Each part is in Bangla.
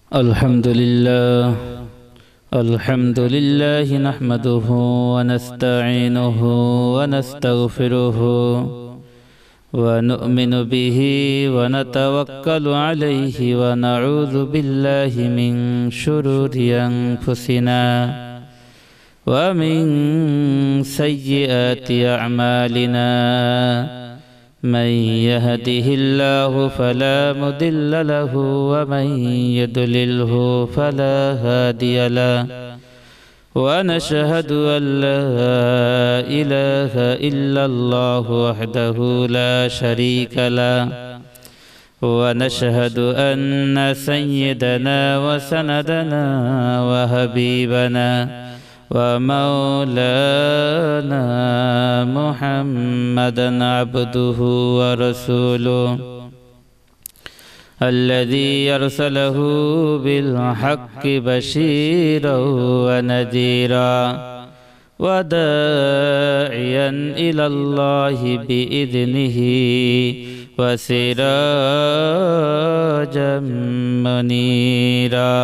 الحمد لله نحمده ونستعينه ونستغفره ونؤمن به ونتوكل عليه ونعوذ بالله من شرور أنفسنا ومن سيئات أعمالنا من يهده الله فلا مضل له ومن يضلله فلا هادي له ونشهد أن لا إله إلا الله وحده لا شريك له ونشهد أن سيدنا وسندنا وحبيبنا ومولانا محمدا عبده ورسوله الذي أرسله بالحق بشيرا ونذيرا وداعيا إلى الله بإذنه وسراجا منيرا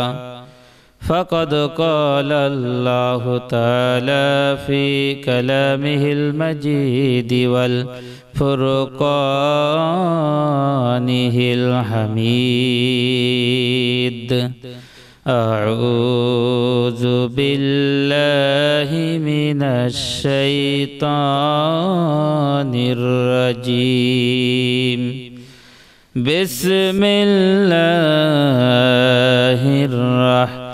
فقد قال الله تعالى في كلامه المجيد والفرقانه الحميد أعوذ بالله من الشيطان الرجيم بسم الله الرحمن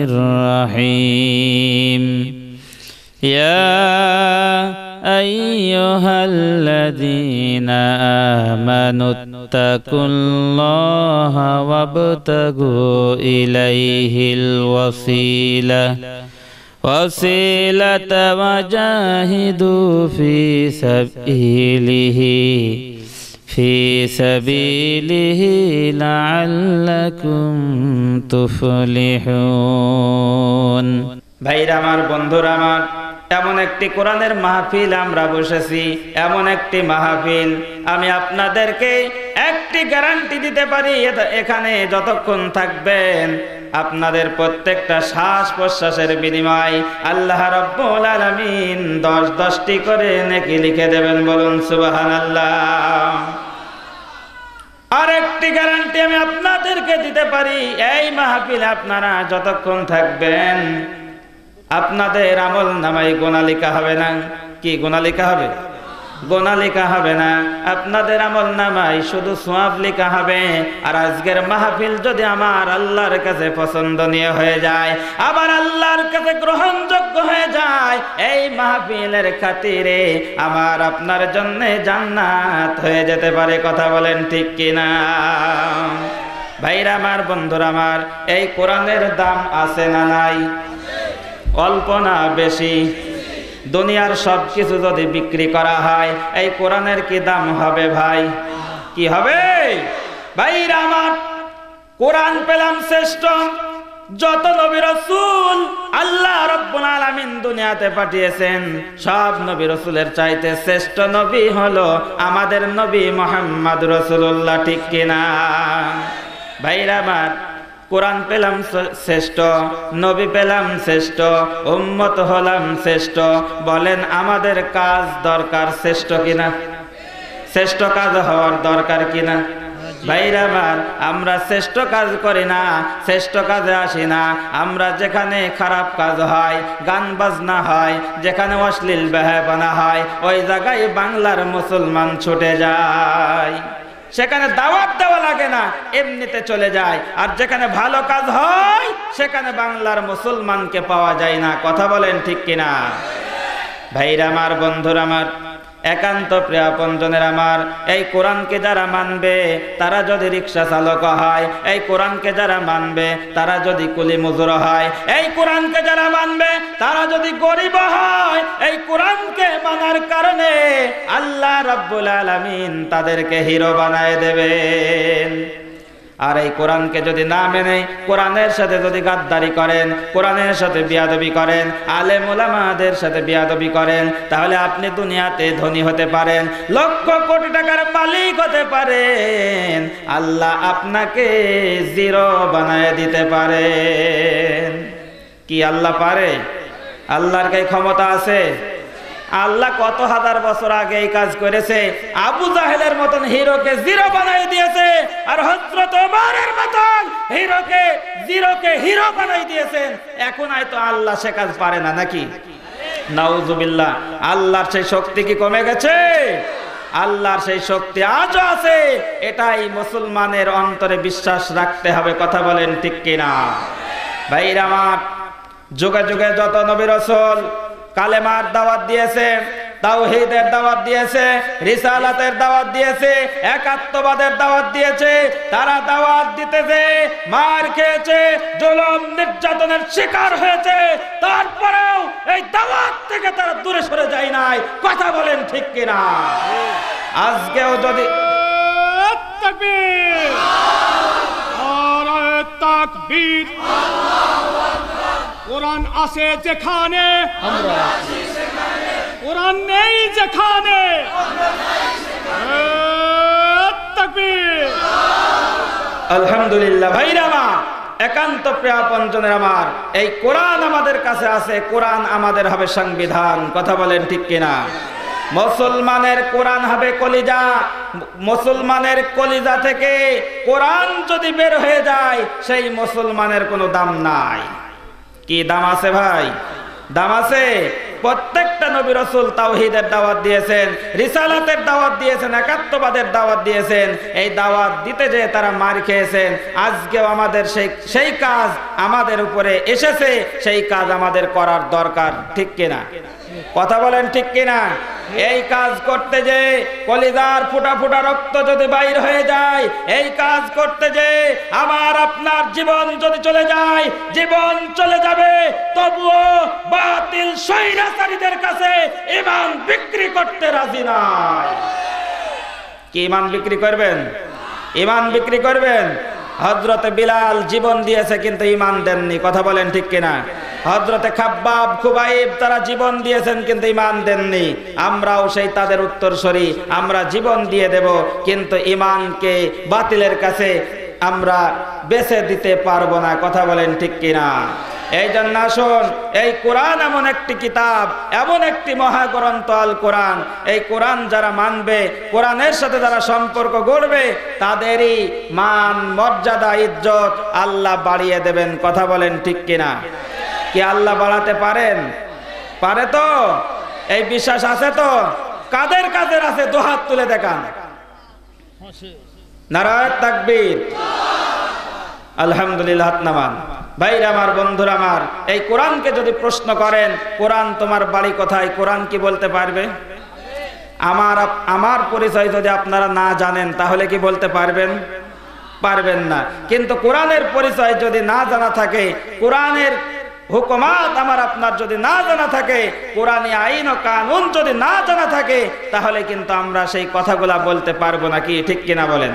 الرحيم يا أيها الذين آمنوا اتقوا الله وابتغوا إليه الوسيلة وجاهدوا في سبيله لعلكم تفلحون ভাইরা আমার, বন্ধুরা আমার, এমন একটি কোরআনের মাহফিল আমরা বসেছি। এমন একটি মাহফিল আমি আপনাদেরকে একটি গ্যারান্টি দিতে পারি, এখানে যতক্ষণ থাকবেন আপনাদের প্রত্যেকটা শ্বাস প্রশ্বাসের বিনিময় আল্লাহ রাব্বুল আলামিন 10-10টি করে নেকি লিখে দেবেন। বলুন সুবহানাল্লাহ। আরেকটি গ্যারান্টি আমি আপনাদেরকে দিতে পারি, এই মাহফিলে আপনারা যতক্ষণ থাকবেন আপনাদের আমল নামায় গোনা লেখা হবে না। কি গোনা লেখা হবে? গোনা লেখা হবে না, আপনাদের আমল নামায় শুধু সওয়াব লেখা হবে। আর আজকের মাহফিল যদি আমার আল্লাহর কাছে পছন্দনীয় হয়ে যায়, আবার আল্লাহর কাছে গ্রহণযোগ্য হয়ে যায়, এই মাহফিলের খাতিরে আমার আপনার জন্য জান্নাত হয়ে যেতে পারে। কথা বলেন ঠিক কিনা? ভাইরা আমার, বন্ধুরা আমার, এই কোরআনের দাম আছে না নাই? অল্প না বেশি? দুনিয়ার সব কিছু যদি বিক্রি করা হয়, এই কোরআনের কি দাম হবে ভাই? কি হবে? ভাইরা আমার, কোরআন পেলাম শ্রেষ্ঠ। যত নবী রাসূল আল্লাহ রাব্বুল আলামিন দুনিয়াতে পাঠিয়েছেন, সব নবী রাসূলের চাইতে শ্রেষ্ঠ নবী হলো আমাদের নবী মুহাম্মদ রাসূলুল্লাহ। ঠিক কিনা? ভাইরা আমার, কোরআন পেলাম শ্রেষ্ঠ, নবী পেলাম শ্রেষ্ঠ, উম্মত হলাম শ্রেষ্ঠ। বলেন আমাদের কাজ দরকার শ্রেষ্ঠ কিনা? শ্রেষ্ঠ কাজ হওয়ার দরকার কিনা? ভাইরা আমার, আমরা শ্রেষ্ঠ কাজ করি না, শ্রেষ্ঠ কাজে আসি না। আমরা যেখানে খারাপ কাজ হয়, গান বাজনা হয়, যেখানে অশ্লীল বেহায়াপনা হয়, ওই জায়গায় বাংলার মুসলমান ছুটে যায়। সেখানে দাওয়াত দেওয়া লাগে না, এমনিতে চলে যায়। আর যেখানে ভালো কাজ হয় সেখানে বাংলার মুসলমানকে পাওয়া যায় না। কথা বলেন ঠিক কিনা? ভাইরা আমার, বন্ধুরা আমার, একান্ত প্রিয় আপনজনের আমার, এই কোরআনকে যারা মানবে তারা যদি রিক্সা চালক হয়, এই কোরআনকে যারা মানবে তারা যদি কুলি মজুর হয়, এই কোরআনকে যারা মানবে তারা যদি গরিব হয়, এই কোরআনকে মানার কারণে আল্লাহ রাব্বুল আলামিন তাদেরকে হিরো বানায় দেবেন। আর এই কোরআনকে যদি না মেনে কোরআনের সাথে যদি গাদ্দারি করেন, কোরআনের সাথে বিয়াদবি করেন, আলেম ওলামাদের সাথে বিয়াদবি করেন, তাহলে আপনি দুনিয়াতে ধনী হতে পারেন, লক্ষ কোটি টাকার মালিক হতে পারেন, আল্লাহ আপনাকে জিরো বানায় দিতে পারেন। কি আল্লাহ পারে? আল্লাহর কি ক্ষমতা আছে? আল্লাহ কত হাজার বছর আগে এই কাজ করেছে। আবু জাহেলের মতন হিরোকে জিরো বানাই দিয়েছে, আর হযরত ওমরের মতন জিরোকে হিরো বানাই দিয়েছেন। এখন হয়তো আল্লাহ সে কাজ পারে না নাকি? নাউজুবিল্লাহ। আল্লাহর সেই শক্তি কি কমে গেছে? আল্লাহর সেই শক্তি আজও আছে। এটাই মুসলমানের অন্তরে বিশ্বাস রাখতে হবে। কথা বলেন ঠিক কিনা? ভাইরা আমার, যুগে যুগে যত নবী রাসূল কালেমার দাওয়াত দিয়েছে, তাওহীদের দাওয়াত দিয়েছে, রিসালাতের দাওয়াত দিয়েছে, একাত্মবাদের দাওয়াত দিয়েছে, তারা দাওয়াত দিতেছে, মার খেয়েছে, জুলুম নির্যাতনের শিকার হয়েছে, তারপরেও এই দাওয়াত থেকে তারা দূরে সরে যায় নাই। কথা বলেন ঠিক কিনা? আজকেও যদি তাকবীর, নারায়ে তাকবীর, কোরআন আছে যেখানে আমরা আছি সেখানে, কোরআন নেই যেখানে আমরা নাই সেখানে। তাকবীর। আলহামদুলিল্লাহ। ভাইরা আমার, একান্ত প্রিয় আপনজনের আমার, এই কোরআন আমাদের কাছে আছে, কোরআন আমাদের হবে সংবিধান। কথা বলেন ঠিক কিনা? মুসলমানের কোরআন হবে কলিজা। মুসলমানের কলিজা থেকে কোরআন যদি বের হয়ে যায়, সেই মুসলমানের কোনো দাম নাই। কি দাম আছে ভাই? দাম আছে। প্রত্যেকটা নবী রাসূল তাওহীদের দাওয়াত দিয়েছেন, রিসালাতের দাওয়াত দিয়েছেন, একাত্মবাদের দাওয়াত দিয়েছেন। এই দাওয়াত দিতে যে তারা মার খেয়েছেন। আজকেও আমাদের সেই কাজ আমাদের উপরে এসেছে, সেই কাজ আমাদের করার দরকার। ঠিক কিনা? কথা বলেন ঠিক কিনা? এই কাজ করতে যে কলিজার ফুটা ফুটা রক্ত যদি বাইর হয়ে যায়, এই কাজ করতে যে আমার আপনার জীবন যদি চলে যায়, জীবন চলে যাবে, তবুও বাতিল স্বৈরাচারীদের কাছে ঈমান বিক্রি করতে রাজি নাই। কি ঈমান বিক্রি করবেন? ঈমান বিক্রি করবেন? হযরতে বিলাল জীবন দিয়েছে কিন্তু ঈমান দেননি। কথা বলেন ঠিক কিনা? হযরতে খাব্বাব, খুবাইব তারা জীবন দিয়েছেন কিন্তু ঈমান দেননি। আমরাও সেই তাদের উত্তরসূরি, আমরা জীবন দিয়ে দেব কিন্তু ঈমানকে বাতিলের কাছে আমরা বেচে দিতে পারবো না। কথা বলেন ঠিক কিনা? এই জন্য আসুন, এই কোরআন এমন একটি কিতাব, এমন একটি মহাগ্রন্থ আল কোরআন। এই কোরআন যারা মানবে, কোরআনের সাথে যারা সম্পর্ক গড়বে, তাদেরই মান মর্যাদা ইজ্জত আল্লাহ বাড়িয়ে দেবেন। কথা বলেন ঠিক কিনা? কি আল্লাহ বাড়াতে পারেন? পারে তো? এই বিশ্বাস আছে তো? কাদের কাদের আছে? দুহাত তুলে দেখান। নারায়ে তাকবীর। আলহামদুলিল্লাহ। হাত নামান। ভাইরা আমার, বন্ধুরা আমার, এই কোরআনকে যদি প্রশ্ন করেন, কোরআন তোমার বাড়ি কোথায়, কোরআন কি বলতে পারবে? আমার পরিচয় যদি আপনারা না জানেন, তাহলে কি বলতে পারবেন? পারবেন না। কিন্তু কোরআনের পরিচয় যদি না জানা থাকে, কোরআনের হুকুমাত আমার আপনার যদি না জানা থাকে, কোরআনী আইন ও কানুন যদি না জানা থাকে, তাহলে কিন্তু আমরা সেই কথাগুলা বলতে পারবো না। কি ঠিক কিনা বলেন?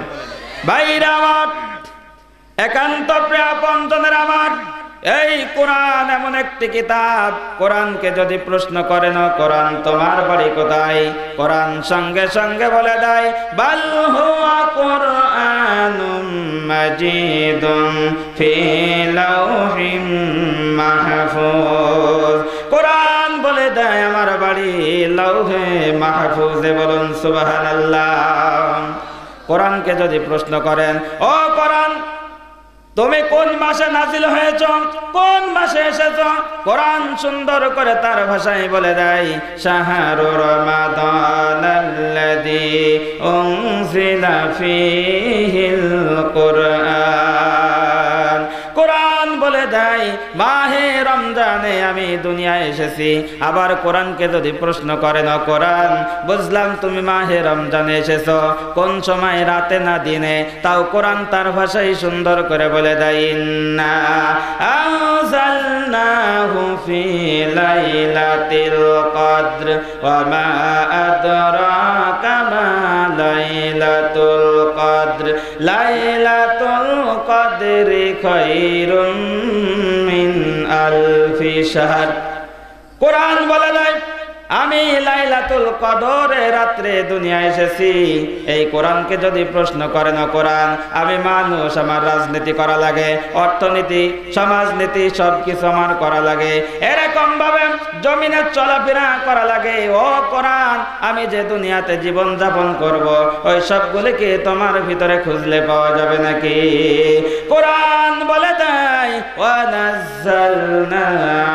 ভাইরা আমার, একান্ত প্রিয় আপনজনের আমার, এই কোরআন এমন একটি কিতাব, কোরআনকে যদি প্রশ্ন করেন কোরআন তোমার বাড়ি কোথায়, কোরআন সঙ্গে সঙ্গে বলে দেয় বাল হুয়া কুরআনুম মাজিদুন ফি লাওহিম মাহফুজ। কোরআন বলে দেয় আমার বাড়ি লাওহে মাহফুজে। বলুন সুবহানাল্লাহ। কোরআনকে যদি প্রশ্ন করেন, ও কোরআন তুমি কোন মাসে নাজিল হয়েছ, কোন মাসে এসেছ, কোরআন সুন্দর করে তার ভাষায় বলে দেয় শাহরু রমাদানাল্লাযী উনজিলা ফীহিল কুরআন। কোরআন বলে দেয় মাহে রমজানে আমি দুনিয়ায় এসেছি। আবার কোরআনকে যদি প্রশ্ন করেন, কোরআন বুঝলাম তুমি মাহে রমজানে এসেছো, কোন সময়, রাতে না দিনে, তাও কোরআন তার ভাষায় সুন্দর করে বলে দেয় ইন্না আনজালনাহু ফি লাইলাতিল কদর ওয়া মা আদরাকা মা লাইলাতুল কদর লাইলাতুল কদরি খায়রুম মিন আলফি শাহর। কোরআন বলে নাই আমি লাইলাতুল কদরে রাত্রে দুনিয়ায় এসেছি। এই কোরআনকে যদি প্রশ্ন করে না কোরআন, আমি মানুষ, আমার রাজনীতি করা লাগে, অর্থনীতি, সমাজনীতি সবকিছু আমার করা লাগে, এরকম ভাবে জমিনে চলাফেরা করা লাগে। ও কোরআন, আমি যে দুনিয়াতে জীবন যাপন করব, ওই সবগুলিকে তোমার ভিতরে খুঁজলে পাওয়া যাবে নাকি? কোরআন বলে দেয় ওয়া নাযালনা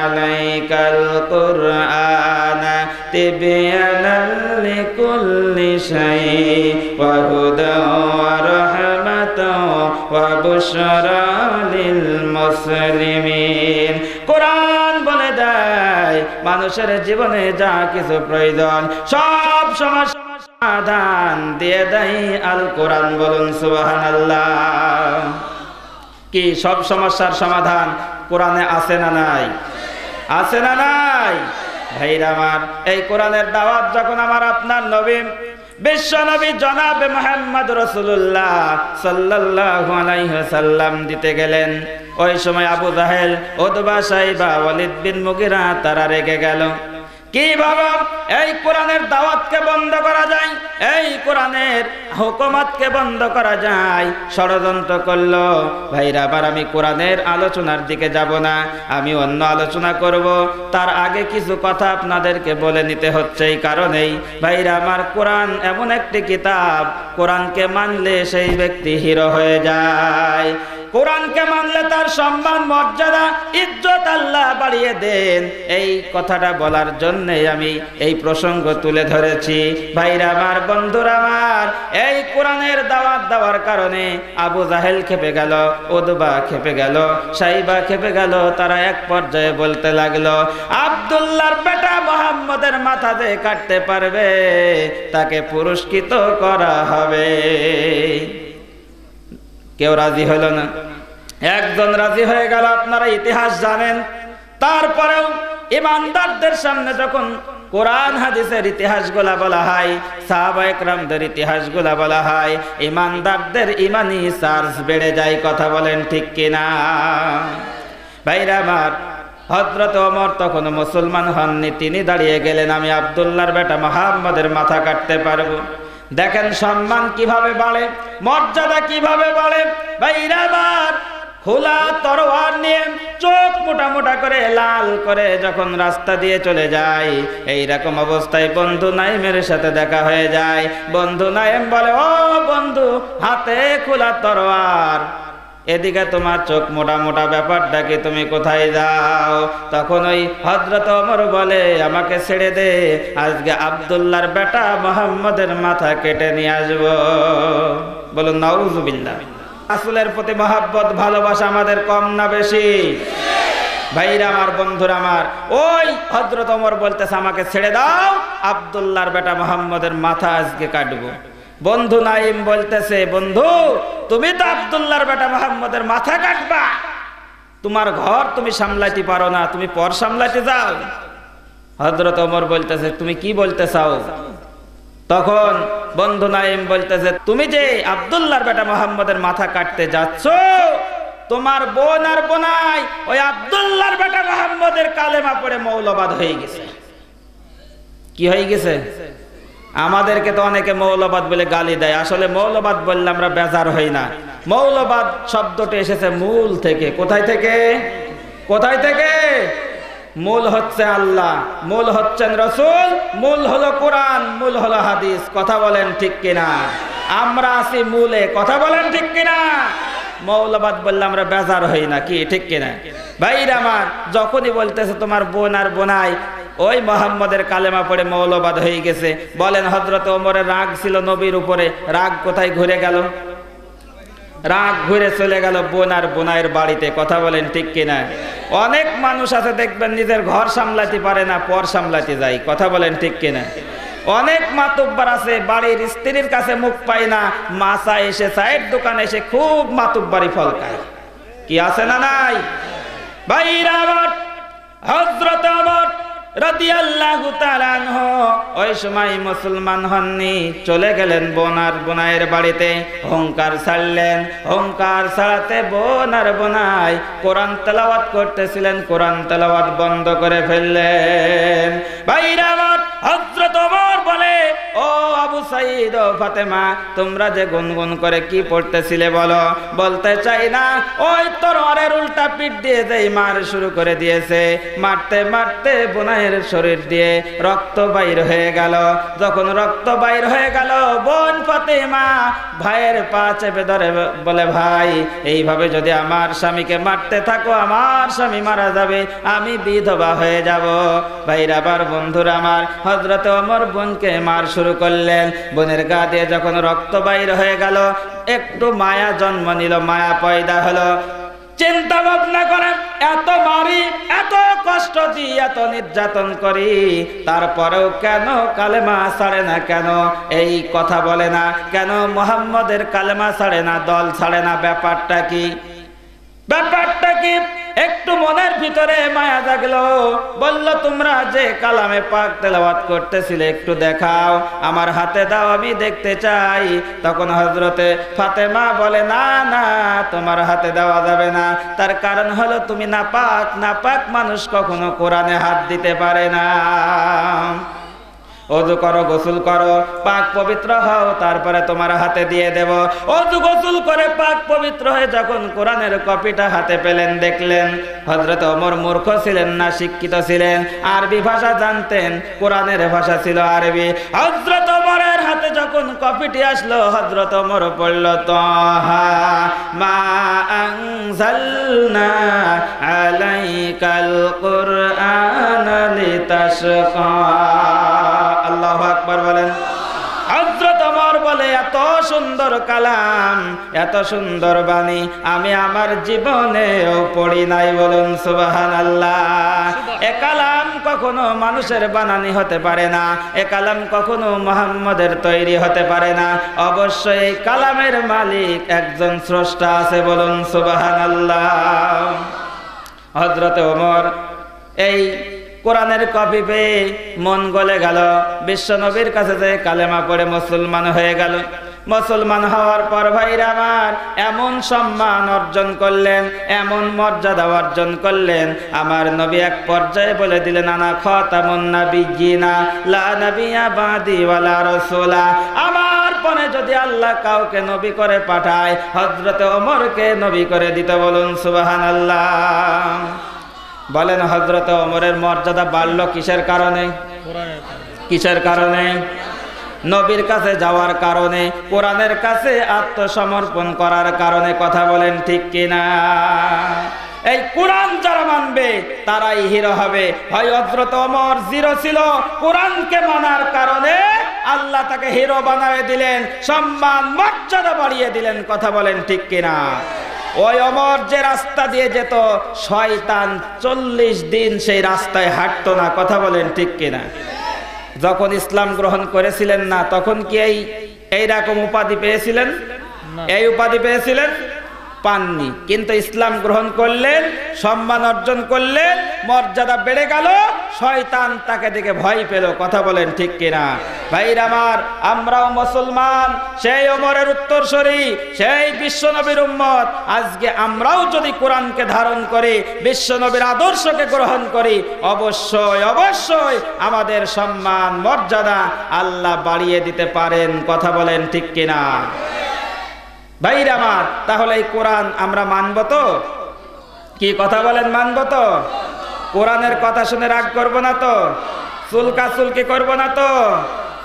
আলাইকাল কুরআনা তিবয়ানাল লিকুল্লি শাই ওয়া হুদাও ওয়া রাহমাতাও ওয়া বুশরা লিল মুসলিমিন। কোরআন বলে দেয় মানুষের জীবনে যা কিছু প্রয়োজন সব সমাধান দিয়ে দেয় আল কোরআন। বলুন সুবহানাল্লাহ। কি সব সমস্যার সমাধান কোরআনে আছে না নাই? আছে না নাই? ভাইরা আমার, এই কোরআনের দাওয়াত যখন আমার আপনার নবী বিশ্ব নবী জনাবে মুহাম্মদ রাসূলুল্লাহ সাল্লাল্লাহু আলাইহি ওয়াসাল্লাম দিতে গেলেন, ওই সময় আবু জাহেল, উতবা, শাইবা, ওয়ালিদ বিন মুগিরা তারা রেগে গেল। কিভাবে এই কোরআনের দাওয়াতকে বন্ধ করা যায়, এই কোরআনের হুকুমতকে বন্ধ করা যায়, ষড়যন্ত্র করলো। ভাইরা আবার আমি কোরআনের আলোচনার দিকে যাব না, আমি অন্য আলোচনা করব। তার আগে কিছু কথা আপনাদেরকে বলে নিতে হচ্ছে। এই কারণেই ভাইরা আমার, কোরআন এমন একটি কিতাব, কোরআনকে মানলে সেই ব্যক্তি হিরো হয়ে যায়। কোরআনকে মানলে তার সম্মান, মর্যাদা, ইজ্জত আল্লাহ বাড়িয়ে দেন। এই কথাটা বলার জন্যে আমি এই প্রসঙ্গ তুলে ধরেছি। ভাইরা আমার, বন্ধুরা আমার, এই কোরআনের দাওয়াত দেওয়ার কারণে আবু জাহেল খেপে গেল, উতবা খেপে গেল, শাইবা খেপে গেল। তারা এক পর্যায়ে বলতে লাগলো, আব্দুল্লাহর বেটা মুহাম্মদের মাথা যে কাটতে পারবে তাকে পুরস্কৃত করা হবে। কেউ রাজি হলো না। একজন রাজি হয়ে গেল, আপনারা ইতিহাস জানেন। তারপরেও ইমানদারদের সামনে যখন কোরআন হাদিসের ইতিহাসগুলা বলা হয়, সাহাবা একরামদের ইতিহাসগুলা বলা হয়, ইমানদারদের ইমানি চার্জ বেড়ে যায়। কথা বলেন ঠিক কিনা? ভাইরা আমার, হযরত ওমর তখন মুসলমান হননি, তিনি দাঁড়িয়ে গেলেন, আমি আব্দুল্লাহর বেটা মুহাম্মদের মাথা কাটতে পারবো। দেখেন সম্মান কিভাবে বাড়ে, মর্যাদা কিভাবে বাড়ে। ভাইরা আমার, খোলা তরোয়ার নিয়ে চোখ মোটা মোটা করে লাল করে যখন রাস্তা দিয়ে চলে যায়, এইরকম অবস্থায় বন্ধু নাইমের সাথে দেখা হয়ে যায়। বন্ধু নাইম বলে, ও বন্ধু, হাতে খোলা তরোয়ার, এদিকে তোমার চোখ মোটা মোটা, ব্যাপারটা কি, তুমি কোথায় যাও? তখন ওই হযরত ওমর বলে, আমাকে ছেড়ে দে, আজকে আব্দুল্লাহর বেটা মুহাম্মদের মাথা কেটে নিয়ে আসবো। বলুন নাউজুবিল্লাহ। রাসূলের প্রতি মহব্বত, ভালোবাসা আমাদের কম না বেশি? ভাইরা আমার, বন্ধুরা আমার, ওই হযরত ওমর বলতেছে, আমাকে ছেড়ে দাও, আব্দুল্লাহর বেটা মুহাম্মদের মাথা আজকে কাটবো। বন্ধু নাইম বলতেছে, বন্ধু, তুমি তো আব্দুল্লাহর বেটা মুহাম্মদের মাথা কাটবা, তোমার ঘর তুমি সামলাইতে পারো না, তুমি পর সামলাইতে যাও। হযরত ওমর বলতেছে, তুমি কি বলতে চাও? তখন বন্ধু নাইম বলতেছে, তুমি যে আব্দুল্লাহর বেটা মুহাম্মদের মাথা কাটতে যাচ্ছ, তোমার বোন আর বোনাই ওই আব্দুল্লাহর বেটা মুহাম্মদের কালেমা পড়ে মৌলবাদ হয়ে গেছে। কি হয়ে গেছে? আমাদেরকে তো অনেকে মৌলবাদ বলে গালি দেয়। আসলে মৌলবাদ বললে আমরা বেজার হই না। মৌলবাদ শব্দটি এসেছে মূল থেকে। কোথায় থেকে? কোথায় থেকে? মূল হচ্ছে আল্লাহ, মূল হচ্ছেন রাসূল, মূল হলো কোরআন, মূল হলো হাদিস। কথা বলেন ঠিক কিনা? আমরা আছি মূলে। কথা বলেন ঠিক কিনা? মৌলবাদ বললে আমরা বেজার হই না, কি ঠিক কিনা? ভাইরা আমার, যখনই বলতেছে তোমার বোন আর বোনাই ওই মুহাম্মদের কালেমা পড়ে মৌলবাদ হয়ে গেছে, বলেন হযরত ওমরের রাগ ছিল নবীর উপরে, রাগ কোথায় ঘুরে গেল? রাগ ঘুরে চলে গেল বোন আর বোনাইয়ের বাড়িতে। কথা বলেন ঠিক কিনা? অনেক মানুষ আছে দেখবেন নিজের ঘর সামলাতে পারে না, পর সামলাতে যায়। কথা বলেন ঠিক কিনা? অনেক মাতুব্বার আছে বাড়ির স্ত্রীর কাছে মুখ পায় না, মাসা এসে চায়ের দোকানে এসে খুব মাতুব্বারি ফলকায়। কি আছে না নাই? ভাইরা আমার, হযরত ওমর রাদিয়াল্লাহু তাআলা আনহু ওই সময় মুসলমান হননি, চলে গেলেন বোন আর বোনাইয়ের বাড়িতে। হুঙ্কার ছাড়লেন, হুঙ্কার ছাড়াতে বোন আর বোনাই কোরআন তেলাওয়াত করতেছিলেন, কোরআন তেলাওয়াত বন্ধ করে ফেললেন। ভাইরা আমার, হযরত ওমর বলে, ও আবু সাঈদ ও ফাতেমা, তোমরা যে গুনগুন করে কি পড়তেছিলে বলো। বলতে চাই না, ওই তরবারের উল্টা পিঠ দিয়ে যেই মার শুরু করে দিয়েছে, মারতে মারতে বোনের শরীর দিয়ে রক্ত বাইর হয়ে গেল। যখন রক্ত বাইর হয়ে গেল, বোন ফাতেমা ভাইয়ের পা চেপে ধরে বলে, ভাই এইভাবে যদি আমার স্বামীকে মারতে থাকো, আমার স্বামী মারা যাবে, আমি বিধবা হয়ে যাব। ভাইরা আবার বন্ধুরা আমার, হযরত ওমর বোনকে মার শুরু করলেন। বোনের গা দিয়ে যখন রক্ত বাইর হয়ে গেল, একটু মায়া জন্ম নিল, মায়া পয়দা হলো। চিন্তা ভাবনা করে, এত মারি, এত কষ্ট দিই, এত নির্যাতন করি, তারপরেও কেন কালেমা ছাড়ে না, কেন এই কথা বলে না, কেন মুহাম্মদের কালেমা ছাড়ে না, দল ছাড়ে না? ব্যাপারটা কি? ব্যাপারটা কি? একটু মনের ভিতরে মায়া জাগলো। বলল, তোমরা যে কালামে পাক তেলাওয়াত করতেছিলে একটু দেখাও, আমার হাতে দাও, আমি দেখতে চাই। তখন হযরতে ফাতেমা বলে, না না, তোমার হাতে দেওয়া যাবে না। তার কারণ হলো তুমি নাপাক, নাপাক মানুষ কখনো কোরআনে হাত দিতে পারে না। ওযু করো, গোসল করো, পাক পবিত্র হও, তারপরে তোমার হাতে দিয়ে দেব। ওযু গোসল করে পাক পবিত্র হয়ে যখন কোরআনের কপিটা হাতে পেলেন, দেখলেন হযরত ওমর মূর্খ ছিলেন না, শিক্ষিত ছিলেন, আরবি ভাষা জানতেন, কোরআনের ভাষা ছিল আরবি। হযরত ওমরের হাতে যখন কপিটি আসলো, হযরত ওমর পড়ল, তাহা মা আনজালনা আলাইকাল কুরআনা লিতাশকা। আল্লাহু আকবার বলেন। হযরত ওমর বলে, এত সুন্দর কালাম, এত সুন্দর বাণী আমি আমার জীবনেও পড়ি নাই। বলুন সুবহানাল্লাহ। এ কালাম কখনো মানুষের বানানি হতে পারে না, এ কালাম কখনো মুহাম্মদের তৈরি হতে পারে না। অবশ্যই এই কালামের মালিক একজন স্রষ্টা আছে। বলুন সুবহানাল্লাহ। হযরত ওমর এই কোরআনের কপি পেয়ে মন গলে গেল, বিশ্ব নবীর কাছে যে কালেমা পড়ে মুসলমান হয়ে গেল। মুসলমান হওয়ার পর ভাইরা আমার এমন সম্মান অর্জন করলেন, এমন মর্যাদা অর্জন করলেন, আমার নবী এক পর্যায়ে বলে দিলেন, আনা খাতামুন নাবিয়্যিনা লা নাবিয়্যা বাদি ওয়ালা রাসূলা। আমার পরে যদি আল্লাহ কাউকে নবী করে পাঠায়, হযরত ওমরকে নবী করে দিত। বলুন সুবহানাল্লাহ। বলেন, হযরত ওমরের মর্যাদা বাড়ল কিসের কারণে? কিসের কারণে? নবীর কাছে যাওয়ার কারণে, কোরআনের কাছে আত্মসমর্পণ করার কারণে। কথা বলেন ঠিক কিনা? এই কোরআন যারা মানবে তারাই হিরো হবে। হয় হযরত ওমর জিরো ছিল, কোরআনকে মানার কারণে আল্লাহ তাকে হিরো বানিয়ে দিলেন, সম্মান মর্যাদা বাড়িয়ে দিলেন। কথা বলেন ঠিক কিনা? ওই ওমর যে রাস্তা দিয়ে যেত, শয়তান 40 দিন সেই রাস্তায় হাঁটতো না। কথা বলেন ঠিক কিনা? যখন ইসলাম গ্রহণ করেছিলেন না, তখন কি এইরকম উপাধি পেয়েছিলেন? এই উপাধি পেয়েছিলেন? পাননি। কিন্তু ইসলাম গ্রহণ করলেন, সম্মান অর্জন করলেন, মর্যাদা বেড়ে গেল, শয়তান তাকে দেখে ভয় পেল। কথা বলেন ঠিক কিনা? ভাইরা আমার, আমরাও মুসলমান, সেই ওমরের উত্তরসূরি, সেই বিশ্বনবীর উম্মত। আজকে আমরাও যদি কোরআনকে ধারণ করি, বিশ্বনবীর আদর্শকে গ্রহণ করি, অবশ্যই অবশ্যই আমাদের সম্মান মর্যাদা আল্লাহ বাড়িয়ে দিতে পারেন। কথা বলেন ঠিক কিনা? ভাইরা আমার, তাহলে এই কোরআন আমরা মানব তো? কি কথা বলেন, মানব তো? কোরআনের কথা শুনে রাগ করব না তো? চুলকাচুলকি করব না তো?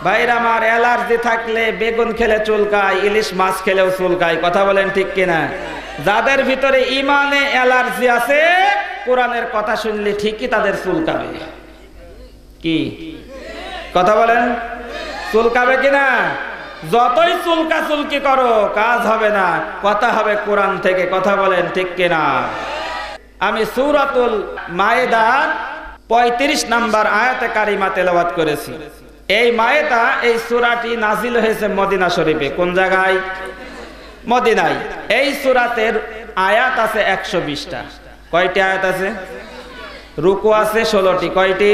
ভাইরা আমার, অ্যালার্জি থাকলে বেগুন খেলে চুলকায়, ইলিশ মাছ খেলেও চুলকায়। কথা বলেন ঠিক কিনা? যাদের ভিতরে ইমানে অ্যালার্জি আছে, কোরআনের কথা শুনলে ঠিকই তাদের চুলকাবে। কি কথা বলেন? চুলকাবে কিনা? যতই চুলকা চুলকি করো, কাজ হবে না, কথা হবে কোরআন থেকে। কথা বলেন ঠিক কিনা? আমি সূরাতুল মায়েদার 35 নম্বর আয়াতে কারিমা তেলাওয়াত করেছি। এই মায়েদা, এই সূরাটি নাজিল হয়েছে মদিনা শরীফে। কোন জায়গায়? মদিনায়। এই সূরাতের আয়াত আছে 120টা। কয়টি আয়াত আছে? রুকু আছে 16টি। কয়টি?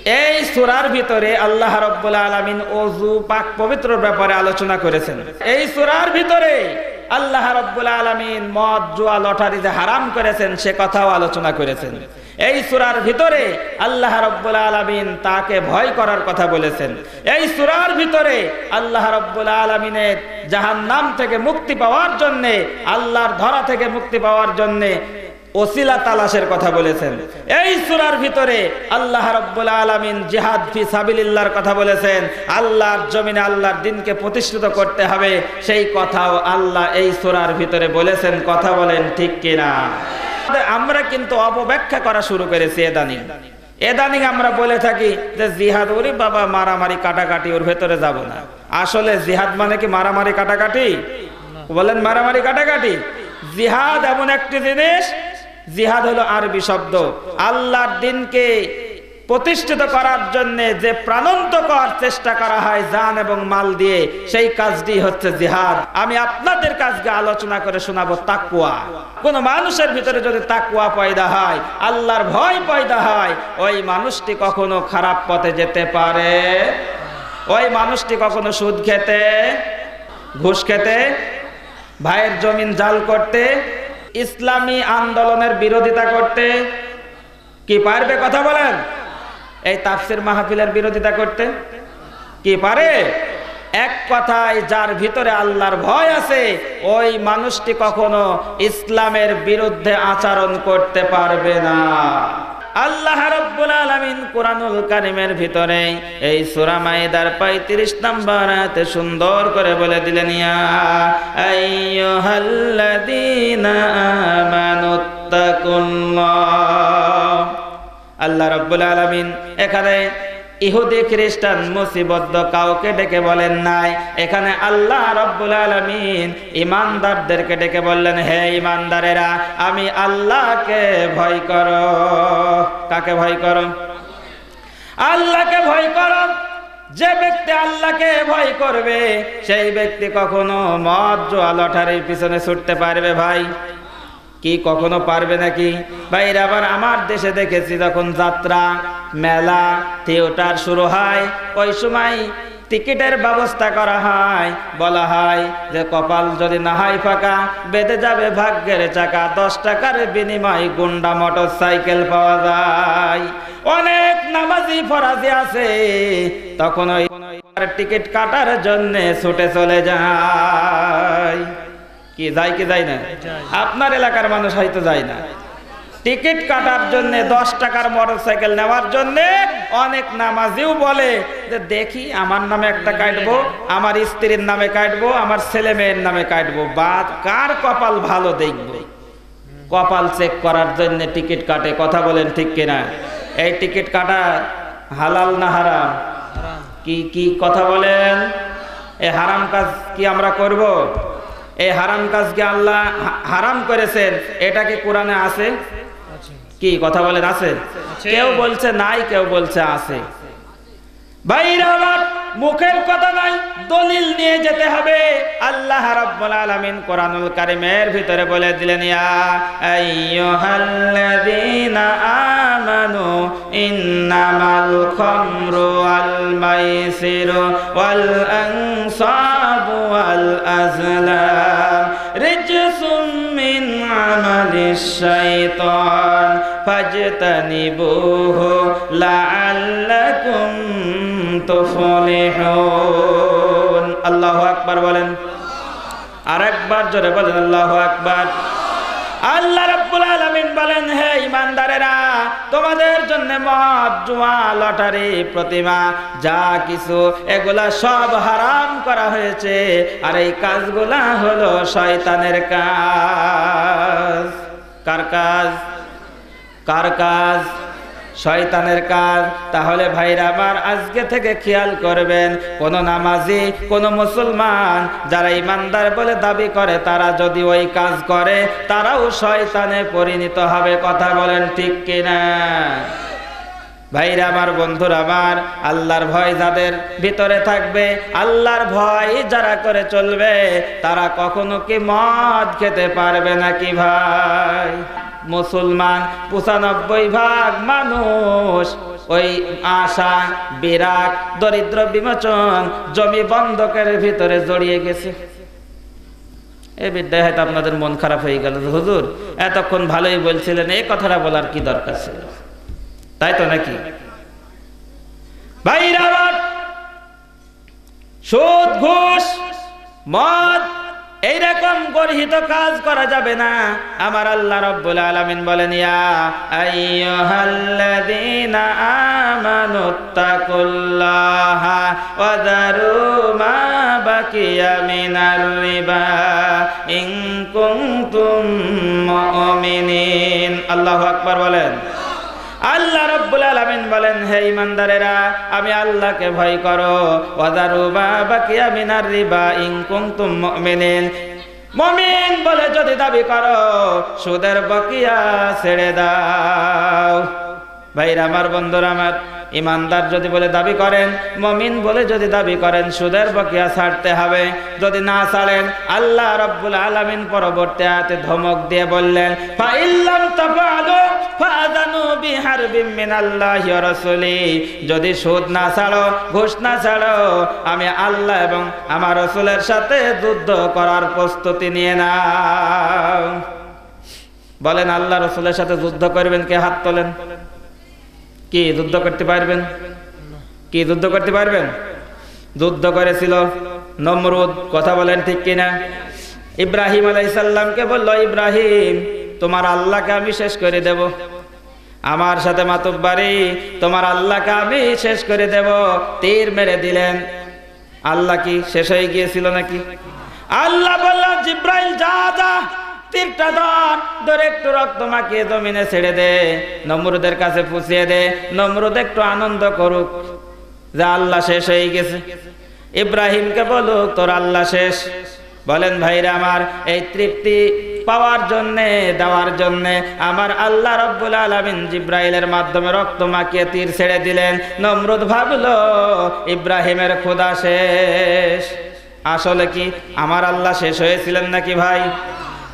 এই সূরার ভিতরে আল্লাহ রাব্বুল আলামিন ওযু পাক পবিত্রর ব্যাপারে আলোচনা করেছেন। এই সূরার ভিতরে আল্লাহ রাব্বুল আলামিন মদ জুয়া লটারি যে হারাম করেছেন সে কথাও আলোচনা করেছেন। এই সূরার ভিতরে আল্লাহ রাব্বুল আলামিন তাকে ভয় করার কথা বলেছেন। এই সূরার ভিতরে আল্লাহ রাব্বুল আলামিনের জাহান্নাম থেকে মুক্তি পাওয়ার জন্য, আল্লাহর ধরা থেকে মুক্তি পাওয়ার জন্য ওসিলা তালাশের কথা বলেছেন। এই সূরার ভিতরে আল্লাহ রাব্বুল আলামিন জিহাদ ফি সাবিলিল্লাহর কথা বলেছেন। আল্লাহর জমিনে আল্লাহর দ্বীনকে প্রতিষ্ঠিত করতে হবে, সেই কথাও আল্লাহ এই সূরার ভিতরে বলেছেন। কথা বলেন ঠিক কিনা? আমরা কিন্তু অপব্যাখ্যা করা শুরু করেছি এদানিং আমরা বলে থাকি যে জিহাদ, ওরে বাবা মারামারি কাটাকাটি, ওর ভেতরে যাব না। আসলে জিহাদ মানে কি মারামারি কাটাকাটি? বলেন মারামারি কাটাকাটি? জিহাদ এমন একটি জিনিস, জিহাদ হলো আরবি শব্দ, আল্লাহর দ্বীনকে প্রতিষ্ঠিত করার জন্য যে প্রাণান্তকর চেষ্টা করা হয় জান এবং মাল দিয়ে, সেই কাজটি হচ্ছে জিহাদ। আমি আপনাদের কাছে আলোচনা করে শোনাবো তাকওয়া। কোন মানুষের ভিতরে যদি তাকওয়া পয়দা হয়, আল্লাহর ভয় পয়দা হয়, ওই মানুষটি কখনো খারাপ পথে যেতে পারে? ওই মানুষটি কখনো সুদ খেতে, ঘুষ খেতে, ভাইয়ের জমিন জাল করতে, ইসলামী আন্দোলনের বিরোধিতা করতে কি পারবে? কথা বলেন। এই তাফসীর মাহফিলের বিরোধিতা করতে কি পারে? এক কথায় যার ভিতরে আল্লাহর ভয় আছে, ওই মানুষটি কখনো ইসলামের বিরুদ্ধে আচরণ করতে পারবে না। আল্লাহ রাব্বুল আলামিন কোরআনুল কারীমের ভিতরে এই সূরা মাইদার 35 নম্বর আয়াতে সুন্দর করে বলে দিলেন, ইয়া আইয়ুহাল্লাযীনা আমানুত্তাকুল্লাহ। আল্লাহ রাব্বুল আলামিন এখানে ইহুদি খ্রিস্টান মুসিবত কাউকে ডেকে বলেন নাই, এখানে আল্লাহ রাব্বুল আলামিন ঈমানদারদেরকে ডেকে বললেন, হে ঈমানদারেরা, আমি আল্লাহকে ভয় করো। কাকে ভয় করো? আল্লাহকে ভয় করো। যে ব্যক্তি আল্লাহকে ভয় করবে সেই ব্যক্তি কখনো মদ জুয়া লটারির পিছনে ছুটতে পারবে? ভাই কি কখনো পারবে নাকি? ভাইরা আবার আমার দেশে দেখেছি যখন যাত্রা, মেলা, থিয়েটার শুরু হয়, ওই সময় টিকিটের ব্যবস্থা করা হয়, বলা হয় যে কপাল যদি না হয় ফাঁকা, বেঁধে যাবে ভাগ্যের চাকা, 10 টাকার বিনিময়ে গুন্ডা মোটর সাইকেল পাওয়া যায়। অনেক নামাজি ফরাজি আছে, তখন ওই টিকিট কাটার জন্য ছুটে চলে যায়। কি যায় কি যায় না? আপনার এলাকার মানুষ হয়তো যায় না। টিকিট কাটার জন্য 10 টাকার মোটরসাইকেল নেওয়ার জন্য অনেক নামাজিও বলে যে দেখি আমার নামে একটা কাটবো, আমার স্ত্রীর নামে কাটবো, আমার ছেলে মেয়ের নামে কাটবো, বা কার কপাল ভালো দেখবো। কপাল চেক করার জন্য টিকিট কাটে। কথা বলেন ঠিক কিনা? এই টিকিট কাটা হালাল না হারাম? কি কি কথা বলেন? এই হারাম কাজ কি আমরা করব? এই হারাম কাজকে আল্লাহ হারাম করেছেন, এটা কি কোরআনে আছে? কি কথা বলেন? আছে? কেউ বলছে নাই, কেউ বলছে আছে। ভাইরা আমার, মুখের কথা নাই, দলিল নিয়ে যেতে হবে। আল্লাহ রাব্বুল আলামিন কোরআনুল কারীমের ভিতরে বলে দিলেন, ইয়া আইয়ুহাল্লাযীনা আমানু ইন্নামাল খামরু ওয়াল মাইসিরু ওয়াল আনসাবু ওয়াল আজলাম রিজসুম মিন আমালিশ শাইতান ফাজতানিবুহু লাআল্লাকুম তুফলিহুন। আল্লাহু আকবার বলেন। আরেকবার জোরে বলেন আল্লাহু আকবার। আল্লাহ রাব্বুল আলামিন বলেন, হে ঈমানদারেরা, তোমাদের জন্য মদ জুয়া লটারি প্রতিমা যা কিছু এগুলা সব হারাম করা হয়েছে, আর এই কাজগুলা হলো শয়তানের কাজ। কার কাজ? কার কাজ? শয়তানের কাজ। তাহলে ভাইরা আমার, আজকে থেকে খেয়াল করবেন, কোন নামাজি, কোন মুসলমান যারা ইমানদার বলে দাবি করে, তারা যদি ওই কাজ করে, তারাও শয়তানে পরিণত হবে। কথা বলেন ঠিক কিনা? ভাইরা আমার, বন্ধুরা আমার, আল্লাহর ভয় যাদের ভিতরে থাকবে, আল্লাহর ভয় যারা করে চলবে, তারা কখনো কি মদ খেতে পারবে নাকি? ভাই মুসলমান 95% মানুষ ওই আশা, বিরাগ, দরিদ্র বিমোচন, জমি বন্ধকের ভিতরে জড়িয়ে গেছে। এই বিদ্যায় হয়তো আপনাদের মন খারাপ হয়ে গেল, হুজুর এতক্ষণ ভালোই বলছিলেন, এই কথাটা বলার কি দরকার ছিল? তাই তো নাকি ভাইরা আমার? সুদ, ঘুষ, মদ এইরকম গর্হিত কাজ করা যাবে না। আমার আল্লাহ রাব্বুল আলামিন বলেন, ইয়া আইয়ুহাল্লাযীনা আমানুত্তাকুল্লাহা ওয়া যারু মা বাকিয়া মিনার রিবা ইন কুনতুম মুমিনিন। আল্লাহু আকবার বলেন। আল্লাহ রাব্বুল আলামিন বলেন, হে ঈমানদারেরা, আমি আল্লাহকে ভয় করো। ওয়াদারু মা বাকিয়া মিনার রিবা ইন কুনতুম মুমিনিন। মুমিন বলে যদি দাবি করো, সুদের বকিয়া ছেড়ে দাও। ভাইরা আমার, বন্ধুরা আমার, ইমানদার যদি বলে দাবি করেন, মুমিন বলে যদি দাবি করেন, সুদের বকিয়া ছাড়তে হবে। যদি না ছাড়েন, আল্লাহ রাব্বুল আলামিন পরবর্তী আয়াতে ধমক দিয়ে বললেন, ফা ইল্লাম তাফআলু ফাযানু বিহারবিম মিনাল্লাহি ওয়া রাসূলি। যদি সুদ না ছাড়ো, ঘুষ না ছাড়ো, আমি আল্লাহ এবং আমার রাসূলের সাথে যুদ্ধ করার প্রস্তুতি নিয়ে নাও। বলেন, আল্লাহ রাসূলের সাথে যুদ্ধ করবেন? কে হাত তোলেন। কি যুদ্ধ করতে পারবেন? কি যুদ্ধ করতে পারবেন? যুদ্ধ করেছিল নমরুদ, কথা বলেন ঠিক কিনা? ইব্রাহিম আলাইহিস সালামকে বলল, ইব্রাহিম তোমার আল্লাহকে আমি শেষ করে দেব, আমার সাথে মাতব্বারি, তোমার আল্লাহকে আমি শেষ করে দেব। তীর মেরে দিলেন। আল্লাহ কি শেষ হয়ে গিয়েছিল নাকি? আল্লাহ বললেন, জিব্রাইল যা যা, তীরটা ধরে একটু রক্ত মাখিয়ে জমিনে ছেড়ে দে, নমরুদের কাছে পুষিয়ে দে, নমরুদ একটু আনন্দ করুক যে আল্লাহ শেষ হয়ে গেছে। ইব্রাহিমকে বলুক তোর আল্লাহ শেষ। বলেন ভাইরা আমার, এই তৃপ্তি পাওয়ার জন্যে, দেওয়ার জন্যে আমার আল্লাহ রাব্বুল আলামিন জিব্রাইলের মাধ্যমে রক্ত মাখিয়ে তীর ছেড়ে দিলেন। নমরুদ ভাবলো ইব্রাহিমের খোদা শেষ। আসলে কি আমার আল্লাহ শেষ হয়েছিলেন নাকি ভাই?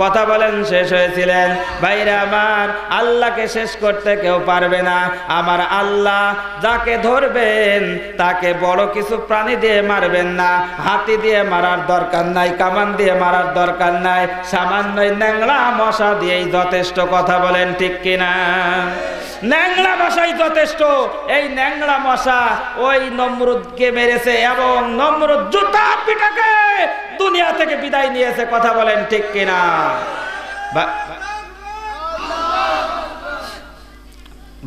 কথা বলেন, শেষ হয়েছিলেন। ভাইরা আমার, আল্লাহকে শেষ করতে কেউ পারবে না। আমার আল্লাহ যাকে ধরবেন তাকে বড় কিছু প্রাণী দিয়ে মারবেন না, হাতি দিয়ে মারার দরকার নাই, কামান দিয়ে মারার দরকার নাই, সামান্য ন্যাংরা মশা দিয়েই যথেষ্ট। কথা বলেন ঠিক কিনা? ন্যাংরা মশাই যথেষ্ট। এই ন্যাংরা মশা ওই নমরুদকে মেরেছে এবং নমরুদ জুতা পিটাকে দুনিয়া থেকে বিদায় নিয়েছে। কথা বলেন ঠিক কিনা?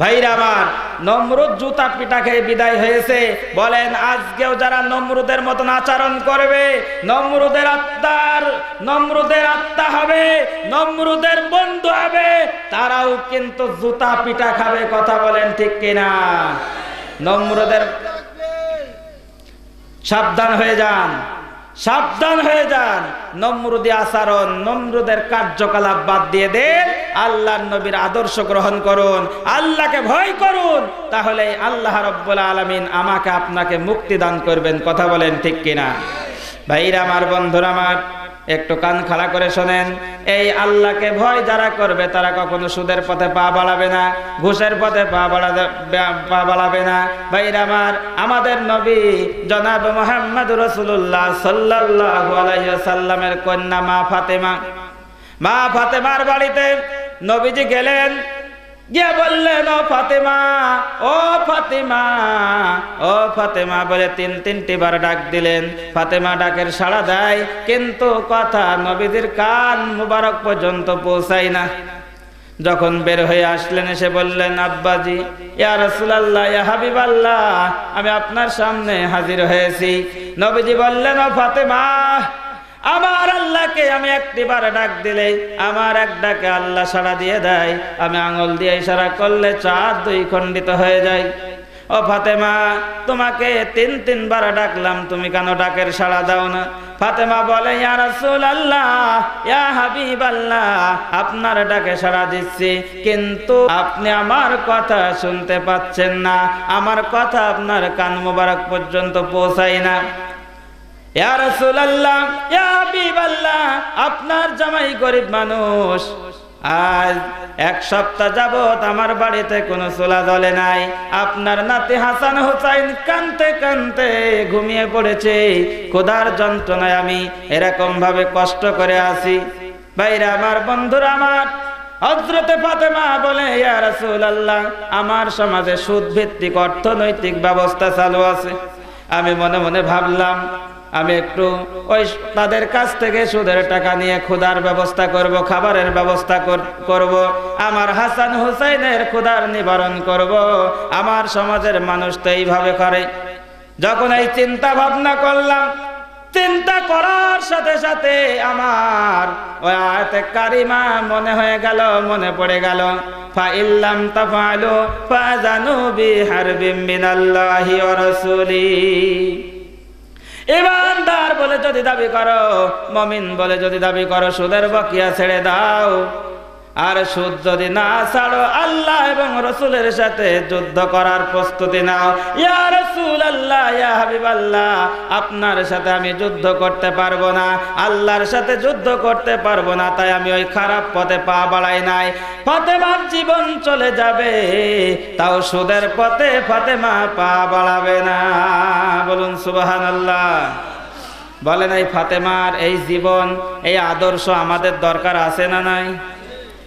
ভাইরা আমার, নমরুদ জুতা পিটা খেয়ে বিদায় হয়েছে। বলেন, আজকেও যারা নমরুদের মতন আচরণ করবে, নমরুদের আত্মা হবে, নমরুদের বন্ধু হবে, তারাও কিন্তু জুতা পিটা খাবে। কথা বলেন ঠিক কিনা? নমরুদের সাবধান হয়ে যান, সাবধান হয়ে যান। নমরুদি আচরণ, নমরুদের কার্যকলাপ বাদ দিয়ে দেন, আল্লাহর নবীর আদর্শ গ্রহণ করুন, আল্লাহকে ভয় করুন, তাহলে আল্লাহ রাব্বুল আলামিন আমাকে আপনাকে মুক্তি দান করবেন। কথা বলেন ঠিক কিনা? ভাইরা আমার, বন্ধুরা আমার, একটু কান খাড়া করে শোনেন। এই আল্লাহকে ভয় যারা করবে তারা কখনো সুদের পথে পা বাড়াবে না, ঘুষের পথে পা বাড়াবে না। ভাইরা আমার, আমাদের নবী জনাব মুহাম্মদ রাসূলুল্লাহ সাল্লাল্লাহু আলাইহি ওয়াসাল্লামের কন্যা মা ফাতেমার বাড়িতে নবীজি গেলেন, গিয়ে বললেন, ও ফাতেমা, ও ফাতেমা, ও ফাতেমা বলে তিনটি বার ডাক দিলেন। ফাতেমা ডাকের সাড়া দেয়, কিন্তু কথা নবীজির কান মুবারক পর্যন্ত পৌঁছায় না। যখন বের হয়ে আসলেন, এসে বললেন, আব্বাজি, ইয়া রাসূলুল্লাহ, ইয়া হাবিবাল্লাহ, আমি আপনার সামনে হাজির হয়েছি। নবীজি বললেন, ও ফাতেমা, আমার আল্লাহকে আমি একটিবার ডাক দিলে আমার এক ডাকে আল্লাহ সাড়া দিয়ে দেয়। আমি আঙুল দিয়ে ইশারা করলে চাঁদ দুই খণ্ডিত হয়ে যায়। ও ফাতেমা, তোমাকে তিনবার ডাকলাম, তুমি কেন ডাকের সাড়া দাও না? ফাতেমা বলে, ইয়া রাসূলুল্লাহ, ইয়া হাবিবাল্লাহ, আপনার ডাকে সাড়া দিচ্ছি, কিন্তু আপনি আমার কথা শুনতে পাচ্ছেন না, আমার কথা আপনার কান মোবারক পর্যন্ত পৌঁছায় না। ইয়া রাসূলুল্লাহ, ইয়া হাবিবাল্লাহ, আপনার জামাই গরিব মানুষ, আজ 1 সপ্তাহ যাবত আমার বাড়িতে কোনো চুলা জ্বলে নাই। আপনার নাতি হাসান হুসাইন কানতে কানতে ঘুমিয়ে পড়েছে। ক্ষুধার যন্ত্রণায় আমি এরকম ভাবে কষ্ট করে আছি। ভাইরা আমার, বন্ধুরা আমার, হযরতে ফাতেমা বলে, ইয়া রাসূলুল্লাহ, আমার সমাজে সুদ ভিত্তিক অর্থনৈতিক ব্যবস্থা চালু আছে। আমি মনে মনে ভাবলাম আমি একটু ওই তাদের কাছ থেকে সুদের টাকা নিয়ে ক্ষুধার ব্যবস্থা করব, খাবারের ব্যবস্থা করব, আমার হাসান হুসাইনের ক্ষুধার নিবারণ করব। আমার সমাজের মানুষ তো এইভাবে করে। যখন এই চিন্তা ভাবনা করলাম, চিন্তা করার সাথে সাথে আমার ওই আয়াতে কারিমা মনে পড়ে গেল, ফাইল্লাম তাফআলু ফাযানু বিহারবিম মিনাল্লাহি ওয়া রাসূলিহি। ইমানদার বলে যদি দাবি করো, মুমিন বলে যদি দাবি করো, সুদের বকিয়া ছেড়ে দাও। আর সুদ যদি না ছাড়ো, আল্লাহ এবং রাসূলের সাথে যুদ্ধ করার প্রস্তুতি নাও। ইয়া রাসূলুল্লাহ, ইয়া হাবিবাল্লাহ, আপনার সাথে আমি যুদ্ধ করতে পারবো না, আল্লাহর সাথে যুদ্ধ করতে পারবো না, তাই আমি ওই খারাপ পথে পা বাড়াই নাই। ফাতেমার জীবন চলে যাবে, তাও সুদের পথে ফাতেমা পা বাড়াবে না। বলুন সুবহানাল্লাহ। বলেন, এই ফাতেমার এই জীবন, এই আদর্শ আমাদের দরকার আছে না নাই?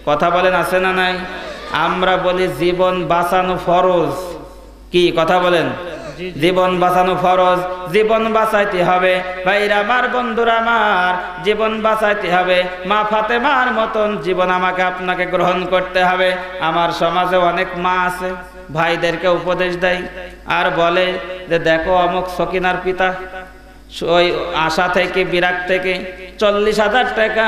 কথা বলেন, আছে না নাই? আমরা বলি জীবন বাঁচানো ফরজ। কি কথা বলেন? জীবন বাঁচানো ফরজ, জীবন বাঁচাইতে হবে। ভাইরা আমার, বন্ধুরা আমার, জীবন বাঁচাইতে হবে। মা ফাতেমার মতন জীবন আমাকে আপনাকে গ্রহণ করতে হবে। আমার সমাজে অনেক মা আছে, ভাইদেরকে উপদেশ দেয় আর বলে যে দেখো অমুক সকিনার পিতা ওই আশা থেকে বিরাট থেকে 40,000 টাকা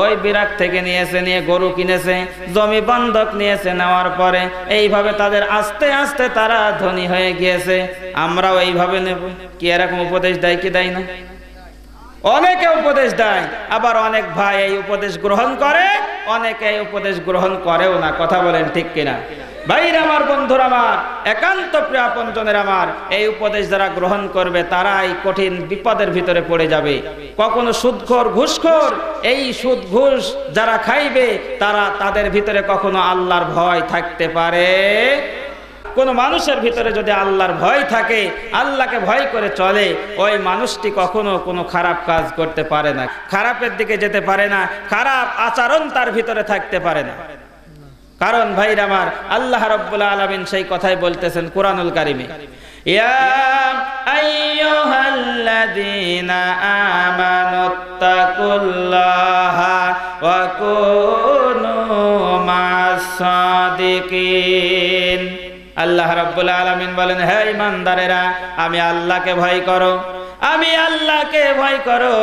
ওই বিরাট থেকে নিয়েছে, নিয়ে গরু কিনেছে, জমি বন্ধক নিয়েছে, নেওয়ার পরে এইভাবে তাদের আস্তে আস্তে তারা ধনী হয়ে গিয়েছে। আমরাও এইভাবে নেব কি? এরকম উপদেশ দেয় কি দেয় না? অনেকে উপদেশ দেয়, আবার অনেক ভাই এই উপদেশ গ্রহণ করে, অনেকে এই উপদেশ গ্রহণ করেও না। কথা বলেন ঠিক কিনা? ভাইরা আমার, বন্ধুরা আমার, একান্ত প্রিয় আপনজনের আমার, এই উপদেশ যারা গ্রহণ করবে তারাই কঠিন বিপদের ভিতরে পড়ে যাবে। কখনো সুদখোর, ঘুষখোর, এই সুদ ঘুষ যারা খাইবে তাদের ভিতরে কখনো আল্লাহর ভয় থাকতে পারে। কোন মানুষের ভিতরে যদি আল্লাহর ভয় থাকে, আল্লাহকে ভয় করে চলে, ওই মানুষটি কখনো কোনো খারাপ কাজ করতে পারে না, খারাপের দিকে যেতে পারে না, খারাপ আচরণ তার ভিতরে থাকতে পারে না। কারণ ভাইরা আমার, আল্লাহ রাব্বুল আলামিন সেই কথাই বলতেছেন কুরআনুল কারীমে, ইয়া আইয়ুহাল্লাযীনা আমানুত্তাকুল্লাহা ওয়া কুনু মা'আস-সাদিকিন। আল্লাহ রাব্বুল আলামিন বলেন, হে ঈমানদারেরা, আমি আল্লাহকে ভয় করো, আমি আল্লাহকে ভয় করো,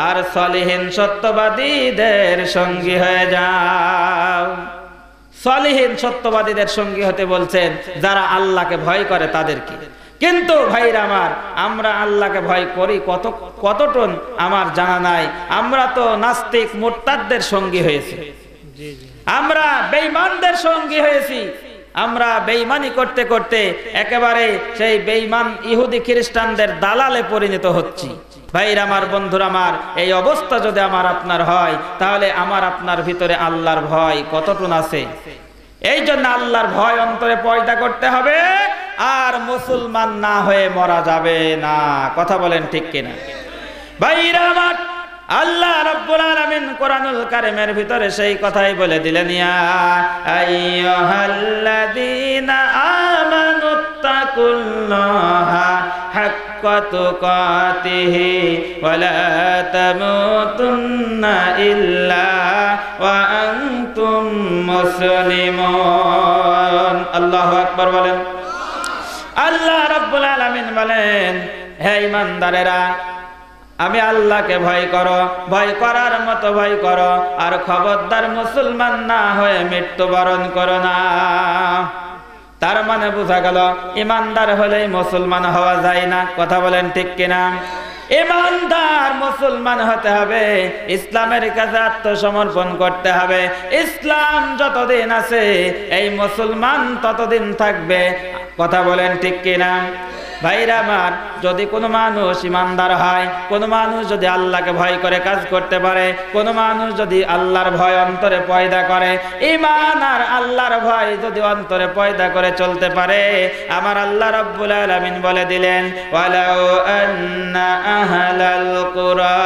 আর সলিহিন সত্যবাদীদের সঙ্গী হয়ে যাও। সলিহিন সত্যবাদীদের সঙ্গী হতে বলছেন যারা আল্লাহকে ভয় করে তাদেরকে। কিন্তু ভাইরা আমার, আমরা আল্লাহকে ভয় করি কতটুন আমার জানা নাই। আমরা তো নাস্তিক মুরতাদদের সঙ্গী হয়েছি, আমরা বেঈমানদের সঙ্গী হয়েছি। আমরা বেঈমানি করতে করতে একেবারে সেই বেঈমান ইহুদি খ্রিস্টানদের দালালে পরিণত হচ্ছি। ভাইরা আমার, বন্ধুরা আমার, এই অবস্থা যদি আমার আপনার হয়, তাহলে আমার আপনার ভিতরে আল্লাহর ভয় কতটুকু আছে? এই জন্য আল্লাহর ভয় অন্তরে পয়দা করতে হবে, আর মুসলমান না হয়ে মরা যাবে না। কথা বলেন ঠিক কিনা? ভাইরা আমার, আল্লাহ রাব্বুল আলামিন কোরআনুল কারীমের ভিতরে সেই কথাই বলে দিলেন, ইয়া আইয়ুহাল্লাযীনা আমানুত্তাকুল্লাহা হাক্কা তুকাতিহি ওয়া লা তামুতুন্না ইল্লা ওয়া আনতুম মুসলিমুন। আল্লাহু আকবার বলেন। আল্লাহ রাব্বুল আলামিন বলেন, হে ঈমানদারেরা, আমি আল্লাহকে ভয় করো, ভয় করার মতো ভয় করো, আর খবরদার মুসলমান না হয়ে মৃত্যুবরণ করো না। তার মানে বোঝা গেল ইমানদার হলেই মুসলমান হওয়া যায় না। কথা বলেন ঠিক কিনা? ইমানদার মুসলমান হতে হবে, ইসলামের কাছে আত্মসমর্পণ করতে হবে। ইসলাম যতদিন আছে এই মুসলমান ততদিন থাকবে। কথা বলেন ঠিক কিনা? ভাইরা আমার, যদি কোনো মানুষ ইমানদার হয়, কোনো মানুষ যদি আল্লাহকে ভয় করে কাজ করতে পারে, কোনো মানুষ যদি আল্লাহর ভয় অন্তরে পয়দা করে, ঈমান আর আল্লাহর ভয় যদি অন্তরে পয়দা করে চলতে পারে, আমার আল্লাহ রাব্বুল আলামিন বলে দিলেন, ওয়ালাউ আন্না আহলাল কুরা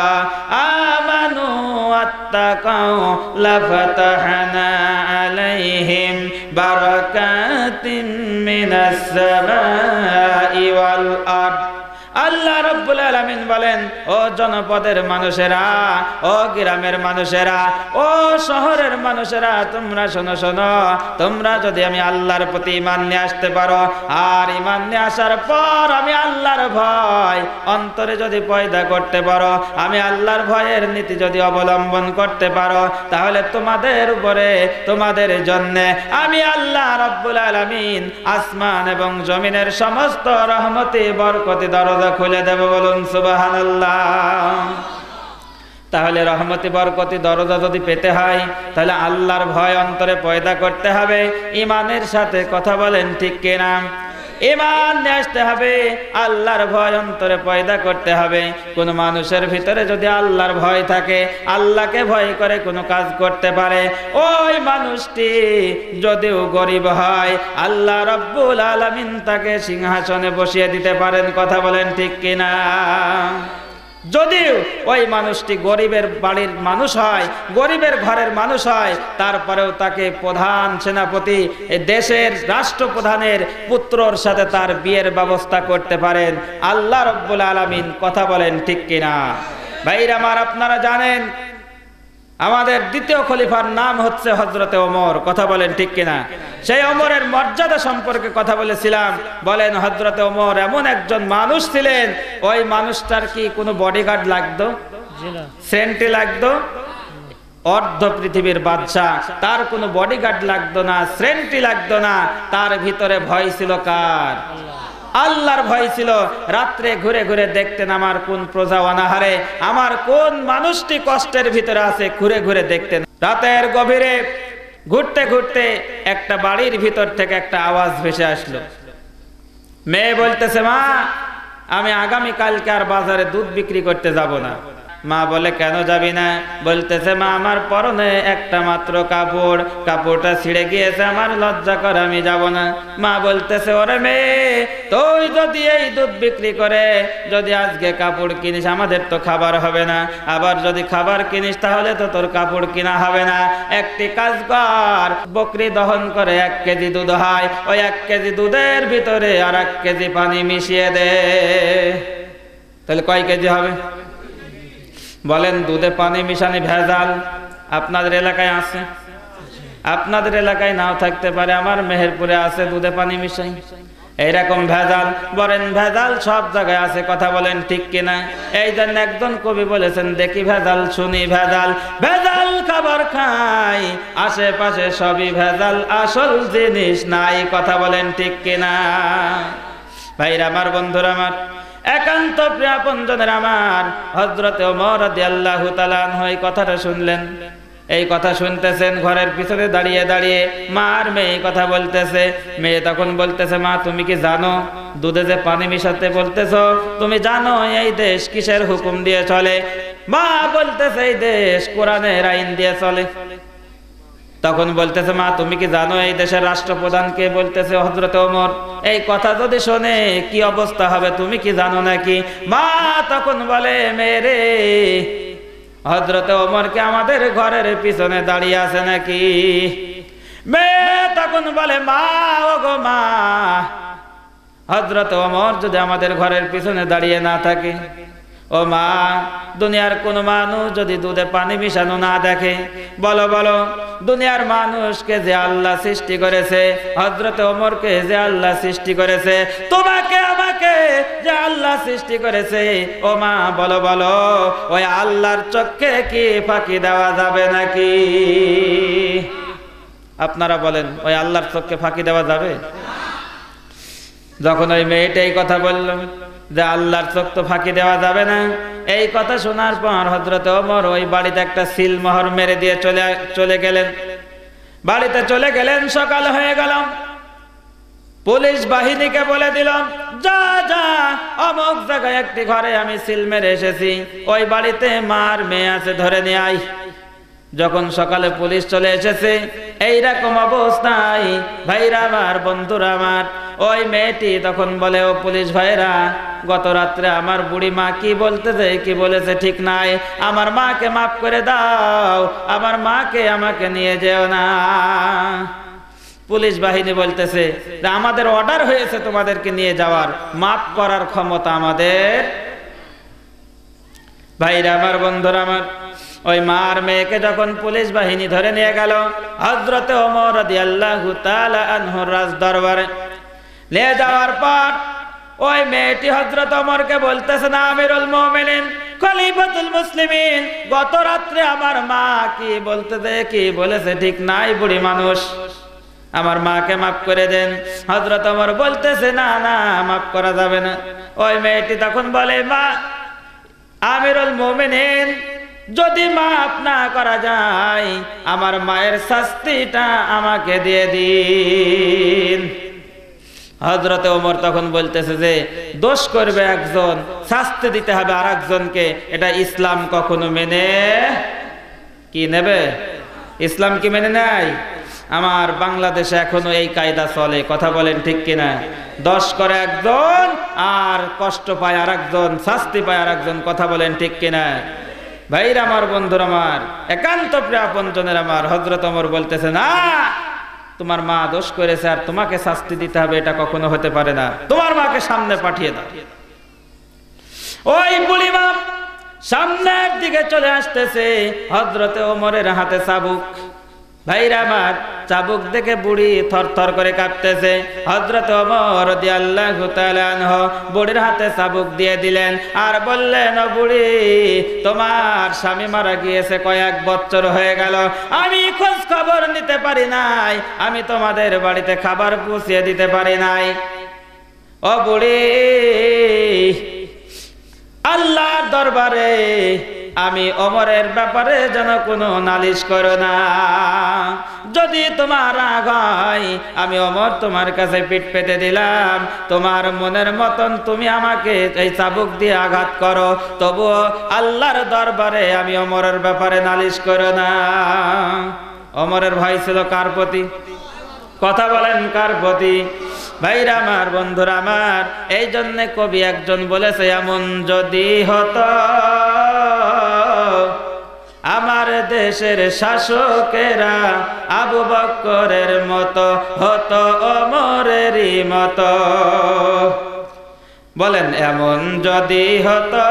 আমানু ওয়াত্তাকাউ লাফাতাহনা আলাইহিম বারাকাতিন মিনাস সামাই ওয়াল আরদ। আল্লাহ রাব্বুল আলামিন বলেন, ও জনপদের মানুষেরা, ও গ্রামের মানুষেরা, ও শহরের মানুষেরা, তোমরা শোনো শোনো, তোমরা যদি আমি আল্লাহর প্রতি ঈমান নিয়ে আসতে পারো, আর ঈমান নিয়ে আসার পর আমি আল্লাহর ভয় অন্তরে যদি পয়দা করতে পারো, আমি আল্লাহর ভয়ের নীতি যদি অবলম্বন করতে পারো, তাহলে তোমাদের উপরে, তোমাদের জন্যে আমি আল্লাহ রাব্বুল আলামিন আসমান এবং জমিনের সমস্ত রহমতি বরকতি দরজা খুলে দেব। বলুন সুবহানাল্লাহ। তাহলে রহমতি বরকতি দরজা যদি পেতে হয়, তাহলে আল্লাহর ভয় অন্তরে পয়দা করতে হবে ঈমানের সাথে। কথা বলেন ঠিক কিনা? ঈমান নিয়ে আসতে হবে, আল্লাহর ভয় অন্তরে পয়দা করতে হবে। কোন মানুষের ভিতরে যদি আল্লাহর ভয় থাকে, আল্লাহকে ভয় করে কোনো কাজ করতে পারে, ওই মানুষটি যদিও গরিব হয়, আল্লাহ রাব্বুল আলামিন তাকে সিংহাসনে বসিয়ে দিতে পারেন। কথা বলেন ঠিক কিনা? যদিও ওই মানুষটি গরিবের বাড়ির মানুষ হয়, গরিবের ঘরের মানুষ হয়, তারপরেও তাকে প্রধান সেনাপতি, দেশের রাষ্ট্রপ্রধানের পুত্রর সাথে তার বিয়ের ব্যবস্থা করতে পারেন আল্লাহ রাব্বুল আলামিন। কথা বলেন ঠিক কিনা? ভাইরা আমার, আপনারা জানেন আমাদের দ্বিতীয় খলিফার নাম হচ্ছে হযরতে ওমর। কথা বলেন ঠিক কিনা? সেই ওমরের মর্যাদা সম্পর্কে কথা বলেছিলাম। বলেন, হযরতে ওমর এমন একজন মানুষ ছিলেন, ওই মানুষটার কি কোনো বডিগার্ড লাগতো? সেন্টি লাগতো? অর্ধ পৃথিবীর বাদশা, তার কোনো বডিগার্ড লাগতো না, সেন্টি লাগতো না। তার ভিতরে ভয় ছিল কার? আল্লাহর ভয় ছিল। রাত্রে ঘুরে ঘুরে দেখতেন আমার কোন প্রজা অনাহারে, আমার কোন মানুষটি কষ্টের ভিতরে আছে, ঘুরে ঘুরে দেখতেন। রাতের গভীরে ঘুরতে ঘুরতে একটা বাড়ির ভিতর থেকে একটা আওয়াজ ভেসে আসলো। মেয়ে বলতেছে, মা আমি আগামী কালকে আর বাজারে দুধ বিক্রি করতে যাব না। মা বলে, কেন যাবি না? বলতেছে, মা আমার পরনে একটা মাত্র কাপড়, কাপড়টা ছিঁড়ে গিয়েছে, আমার লজ্জা করে আমি যাব না। মা বলতেছে, ওরে মেয়ে, তুই যদি এই দুধ বিক্রি করে যদি আজকে কাপড় কিনিস, আমাদের তো খাবার হবে না, আবার যদি খাবার কিনিস তাহলে তো তোর কাপড় কিনা হবে না। একটি কাজ কর, বকরি দহন করে 1 কেজি দুধ হয়, ওই 1 কেজি দুধের ভিতরে আর 1 কেজি পানি মিশিয়ে দে। তাহলে কয় কেজি হবে? বলেন, দুধে পানি মিশানি ভেজাল আপনাদের এলাকায় আছে? আপনাদের এলাকায় নাও থাকতে পারে, আমার মেহেরপুরে আছে দুধে পানি মিশাই। এইরকম ভেজাল, বলেন ভেজাল সব জায়গায় আছে। কথা বলেন ঠিক কিনা? এই জন্য একজন কবি বলেছেন, দেখি ভেজাল শুনি ভেজাল, ভেজাল খাবার খাই, আশেপাশে সবই ভেজাল, আসল জিনিস নাই। কথা বলেন ঠিক কিনা? ভাইরা আমার, বন্ধুরা আমার, একান্ত প্রিয় আপনজনের আমার, হযরতে ওমর রাদিয়াল্লাহু তাআলা আনহু এই কথাটা শুনলেন। এই কথা শুনতেছেন, ঘরের পিছনে দাঁড়িয়ে দাঁড়িয়ে মা আর মেয়ে কথা বলতেছে। মেয়ে তখন বলতেছে, মা তুমি কি জানো দুধে যে পানি মিশাতে বলতেছো, তুমি জানো এই দেশ কিসের হুকুম দিয়ে চলে? মা বলতেছে, এই দেশ কোরআনের আইন দিয়ে চলে। তখন বলতেছে, মা তুমি কি জানো এই দেশের রাষ্ট্রপ্রধান কে? বলতেছে হযরতে ওমর। এই কথা যদি শোনে কি অবস্থা হবে তুমি কি জানো নাকি? মা তখন বলে, মেরে হযরতে ওমর কি আমাদের ঘরের পিছনে দাঁড়িয়ে আছে নাকি? মেয়ে তখন বলে, মা ও গো মা, হযরতে ওমর যদি আমাদের ঘরের পিছনে দাঁড়িয়ে না থাকে, ও মা, দুনিয়ার কোন মানুষ যদি দুধে পানি মিশানো না দেখে, বলো বলো, দুনিয়ার মানুষকে যে আল্লাহ সৃষ্টি করেছে, হযরতে ওমরকে যে আল্লাহ সৃষ্টি করেছে, তোমাকে আমাকে যে আল্লাহ সৃষ্টি করেছে, ও মা বলো বলো, ওই আল্লাহর চোখে কি ফাঁকি দেওয়া যাবে নাকি? আপনারা বলেন, ওই আল্লাহর চোখে ফাঁকি দেওয়া যাবে? যখন ওই মেয়েটা এই কথা বলল যে আল্লাহর চোখ তো ফাঁকি দেওয়া যাবে না, এই কথা শোনার পর হযরতে ওমর ওই বাড়িতে একটা সিলমোহর মেরে দিয়ে চলে গেলেন। বাড়িতে চলে গেলেন। সকাল হয়ে গেল। পুলিশ বাহিনীকে বলে দিল, যা যা অমুক জায়গায় একটি ঘরে আমি সিল মেরে এসেছি, ওই বাড়িতে মার মেয়ে আছে, ধরে নিয়ে আয়। যখন সকালে পুলিশ চলে এসেছে, এইরকম অবস্থায় ভাইরা আমার, বন্ধুরা আমার, ওই মেয়েটি তখন বলে, ও পুলিশ ভাইরা, গত রাত্রে আমার বুড়ি মা কি বলতেছে, কি বলেছে ঠিক নাই, আমার মাকে মাফ করে দাও, আমার মাকে আমাকে নিয়ে যেও না। পুলিশ বাহিনী বলতেছে, আমাদের অর্ডার হয়েছে তোমাদেরকে নিয়ে যাওয়ার, মাফ করার ক্ষমতা আমাদের। ভাইরা আমার, বন্ধুরা আমার, ওই মার মেয়েকে যখন পুলিশ বাহিনী ধরে নিয়ে গেল হযরতে ওমর রাদিয়াল্লাহু তাআলা আনহুর রাজ দরবারে নিয়ে যাওয়ার পর ওই মেয়েটি হযরত ওমরকে বলতেছে, না আমিরুল মুমিনিন, খলিফাতুল মুসলিমিন, গত রাত্রে আমার মা কি বলতেছে, কি বলেছে ঠিক নাই, বুড়ি মানুষ, আমার মাকে মাফ করে দেন। হযরত ওমর বলতেছে, না না, মাফ করা যাবে না। ওই মেয়েটি তখন বলে, মা আমিরুল মুমিনিন, যদি মাফ না করা যায়, আমার মায়ের শাস্তিটা আমাকে দিয়ে দিন। হযরতে ওমর তখন বলতেছে যে দোষ করবে একজন, শাস্তি দিতে হবে আর একজনকে, এটা ইসলাম কখনো মেনে কি নেবে? ইসলাম কি মেনে নেয়? আমার বাংলাদেশে এখনো এই কায়দা চলে, কথা বলেন ঠিক কিনা? দোষ করে একজন আর কষ্ট পায় আর একজন, শাস্তি পায় আর একজন, কথা বলেন ঠিক কিনা? ভাইরা আমার, বন্ধুরা আমার, একান্ত প্রিয় আপনজনের আমার, হযরত ওমর বলতেছে, না, তোমার মা দোষ করেছে আর তোমাকে শাস্তি দিতে হবে, এটা কখনো হতে পারে না, তোমার মাকে সামনে পাঠিয়ে দাও। ওই বুড়ি মা সামনের দিকে চলে আসতেছে, হযরতে ওমরের হাতে চাবুক। ভাইরা আমার, চাবুক দেখে বুড়ি থরথর করে কাঁপতেছে। হযরত ওমর রাদিয়াল্লাহু তাআলা আনহু বুড়ির হাতে চাবুক দিয়ে দিলেন আর বললেন, ও বুড়ি, তোমার স্বামী মারা গিয়েছে কয়েক বছর হয়ে গেল, আমি খোঁজ খবর নিতে পারি নাই, আমি তোমাদের বাড়িতে খাবার পৌঁছিয়ে দিতে পারি নাই। ও বুড়ি, আল্লাহর দরবারে আমি ওমরের ব্যাপারে যেন কোনো নালিশ করো না, যদি তোমার রাগ হয়, আমি ওমর তোমার কাছে পিঠ পেতে দিলাম, তোমার মনের মতন তুমি আমাকে এই চাবুক দিয়ে আঘাত করো, তবুও আল্লাহর দরবারে আমি ওমরের ব্যাপারে নালিশ করো না। ওমরের ভয় ছিল কার প্রতি? কথা বলেন, কার প্রতি? ভাইরা আমার, বন্ধুরা আমার, এই জন্য কবি একজন বলেছে, এমন যদি হতো আমার দেশের শাসকেরা আবু বকরের মতো, হতো ওমরেরই মতো। বলেন, এমন যদি হতো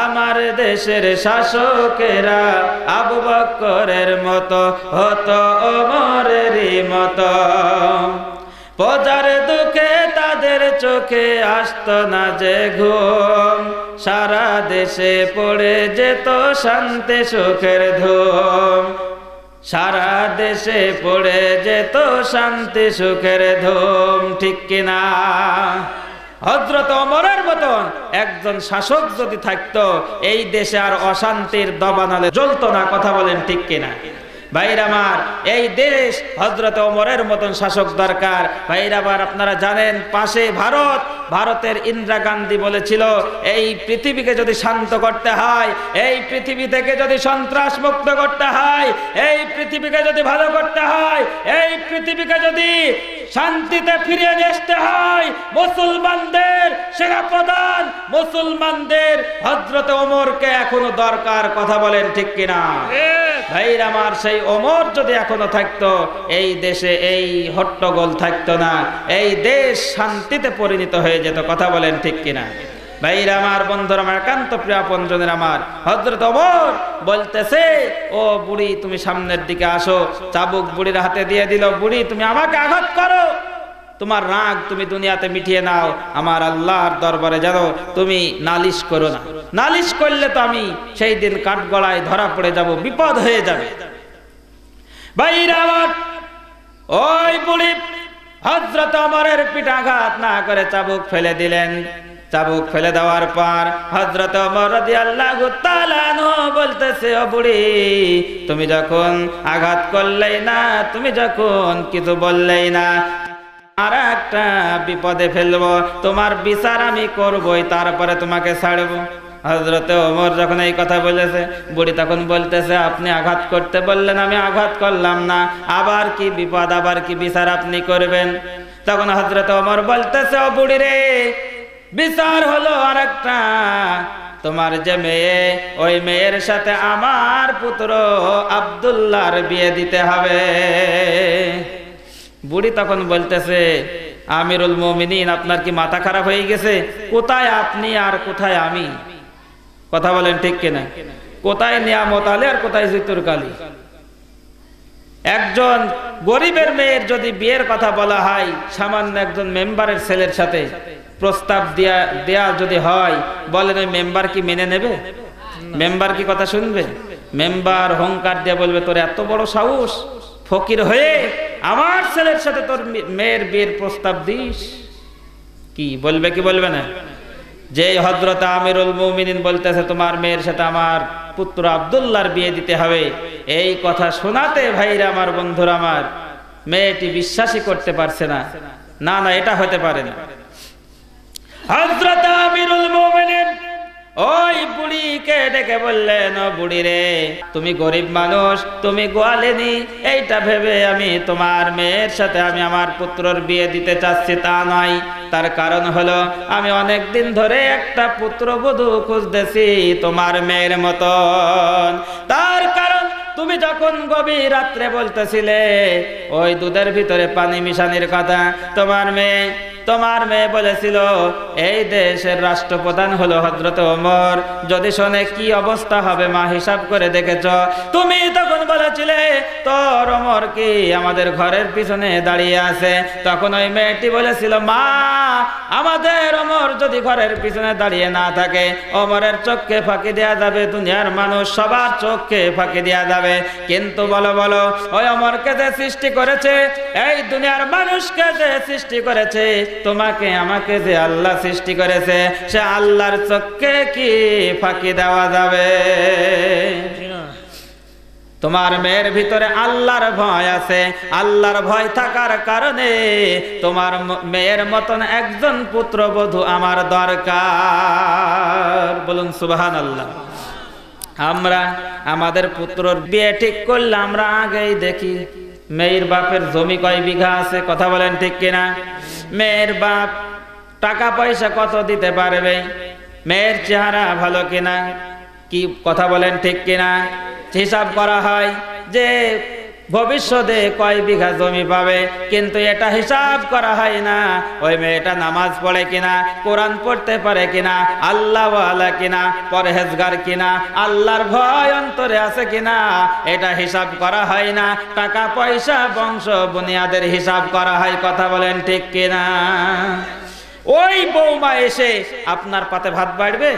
আমার দেশের শাসকেরা আবু বকরের মতো, হতো ওমরেরই মতো। প্রজার দুঃখে তাদের চোখে আসতো না যে ঘুম, সারা দেশে পড়ে যেত শান্তি সুখের ধুম, সারা দেশে পড়ে যেত শান্তি সুখের ধুম, ঠিক কিনা? হযরত ওমরের মতন একজন শাসক যদি থাকতো, এই দেশে আর অশান্তির দাবানলে জ্বলতো না, কথা বলেন ঠিক কিনা? ভাইরা আমার, এই দেশ হযরত ওমরের মতন শাসক দরকার। ভাইরা আমার, আপনারা জানেন পাশে ভারত, ভারতের ইন্দিরা গান্ধী বলেছিল, এই পৃথিবীকে যদি শান্ত করতে হয়, এই পৃথিবী থেকে যদি সন্ত্রাস মুক্ত করতে হয়, এই পৃথিবীকে যদি ভালো করতে হয়, এই পৃথিবীকে যদি শান্তিতে ফিরিয়ে নিয়ে আসতে হয়, মুসলমানদের সেনাপ্রধান, মুসলমানদের হযরত ওমরকে এখনো দরকার, কথা বলেন ঠিক কিনা? ভাইরা আমার, সেই ওমর যদি এখনো থাকতো, এই দেশে এই হট্টগোল থাকতো না, এই দেশ শান্তিতে পরিণত হয়ে যেত, কথা বলেন ঠিক কিনা? ভাইরা আমার, বন্ধুরা আমার, একান্ত প্রিয় আপনজনের আমার, হযরত ওমর বলতেছে, ও বুড়ি, তুমি সামনের দিকে আসো। চাবুক বুড়ির হাতে দিয়ে দিল। বুড়ি, তুমি আমাকে আঘাত করো, তোমার রাগ তুমি দুনিয়াতে মিটিয়ে নাও, আমার আল্লাহর দরবারে যেন তুমি নালিশ করো না, নালিশ করলে তো আমি সেই দিন কাঠগড়ায় ধরা পড়ে যাব, বিপদ হয়ে যাবে। ভাইরা আমার, ওই বুড়ি হযরত ওমরের পিঠে আঘাত না করে চাবুক ফেলে দিলেন। চাবুক ফেলে দেওয়ার পর হযরত ওমর রাদিয়াল্লাহু তাআলা আনহু বলতেছে, ও বুড়ি, তুমি যখন আঘাত করলেই না, তুমি যখন কিছু বললেই না, আর একটা বিপদে ফেলবো, তোমার বিচার আমি করবই, তারপরে তোমাকে ছাড়বো। হযরত ওমর যখন এই কথা বলেছে, বুড়ি তখন বলতেছে, আপনি আঘাত করতে বললেন, আমি আঘাত করলাম না, আবার কি বিপদ, আবার কি বিচার আপনি করবেন? তখন হযরত ওমর বলতেছে, ও বুড়ি রে, বিচার হলো আরেকটা, তোমার যে মেয়ে, ওই মেয়ের সাথে আমার পুত্র আব্দুল্লাহর বিয়ে দিতে হবে। বুড়ি তখন বলতেছে, আমিরুল মুমিনিন, আপনার কি মাথা খারাপ হয়ে গেছে? কোথায় আপনি আর কোথায় আমি? কথা বলেন ঠিক কিনা? কোথায় নিয়ামত আলী আর কোথায় জিতুর কালী? একজন গরিবের মেয়ের যদি বিয়ের কথা বলা হয়, সামান্য একজন মেম্বারের ছেলের সাথে প্রস্তাব দেয়া যদি হয়, বলেন ওই মেম্বার কি মেনে নেবে? মেম্বার কি কথা শুনবে? মেম্বার হুঙ্কার দিয়ে বলবে, তোর এত বড় সাহস, ফকির হয়ে আমার ছেলের সাথে তোর মেয়ের বিয়ের প্রস্তাব দিস? কি বলবে, কি বলবে না? যে হযরত আমিরুল মুমিনিন বলতেছে, তোমার মেয়ের সাথে আমার পুত্র আব্দুল্লাহর বিয়ে দিতে হবে, এই কথা শোনাতে ভাইরা আমার, বন্ধুরা আমার, মেয়েটি বিশ্বাসই করতে পারছে না। না না, এটা হতে পারে না। হযরত আমিরুল মুমিনিন ওই বুড়িকে ডেকে বললেন, ও বুড়ি রে, তুমি গরিব মানুষ, তুমি গোয়ালেনি, এইটা ভেবে আমি তোমার মেয়ের সাথে আমি আমার পুত্রর বিয়ে দিতে চাচ্ছি তা নয়। তার কারণ হলো, আমি অনেক দিন ধরে একটা পুত্রবধূ খুঁজতেছি তোমার মেয়ের মতন। তার কারণ, তুমি যখন গভীর রাত্রে বলতেছিলে ওই দুধের ভিতরে পানি মিশানোর কথা, তোমার মেয়ে বলেছিল এই দেশের রাষ্ট্রপ্রধান হলো হযরত ওমর, যদি শোনে কি অবস্থা হবে মা, হিসাব করে দেখেছ? তুমি তখন বলেছিলে তোর ওমর কি আমাদের ঘরের পিছনে দাঁড়িয়ে আছে। তখন ওই মেয়েটি বলেছিল, মা, আমাদের ওমর যদি ঘরের পিছনে দাঁড়িয়ে না থাকে, ওমরের চোখকে ফাঁকি দেয়া যাবে, দুনিয়ার মানুষ সবার চোখকে ফাঁকি দেয়া যাবে, কিন্তু বলো ওই ওমরকে যে সৃষ্টি করেছে, এই দুনিয়ার মানুষকে যে সৃষ্টি করেছে, তোমাকে আমাকে যে আল্লাহ সৃষ্টি করেছে, সে আল্লাহর চোখকে কি ফাঁকি দেওয়া যাবে? তোমার মেয়ের ভিতরে আল্লাহর ভয় আছে, আল্লাহর ভয় থাকার কারণে তোমার মেয়ের মতন একজন পুত্রবধূ আমার দরকার। বলুন সুবহানাল্লাহ। আমরা আমাদের পুত্রর বিয়ে ঠিক করলে আমরা আগেই দেখি মেয়ের বাপের জমি কয় বিঘা আছে। কথা বলেন ঠিক কিনা? মেয়ের বাপ টাকা পয়সা কত দিতে পারবে, মেয়ের চেহারা ভালো কিনা, কি কথা বলেন ঠিক কিনা? হিসাব করা হয় যে ভবিষ্যতে কয় বিঘা জমি পাবে, কিন্তু এটা হিসাব করা হয় না ওই মেয়েটা নামাজ পড়ে কিনা, কোরআন পড়তে পারে কিনা, আল্লাহ ওয়ালা কিনা, পরহেজগার কিনা, আল্লাহর ভয় অন্তরে আছে কিনা, এটা হিসাব করা হয় না। টাকা পয়সা বংশ বুনিয়াদের হিসাব করা হয়। কথা বলেন ঠিক কিনা? ওই বৌমা এসে আপনার পাতে ভাত বাড়বে,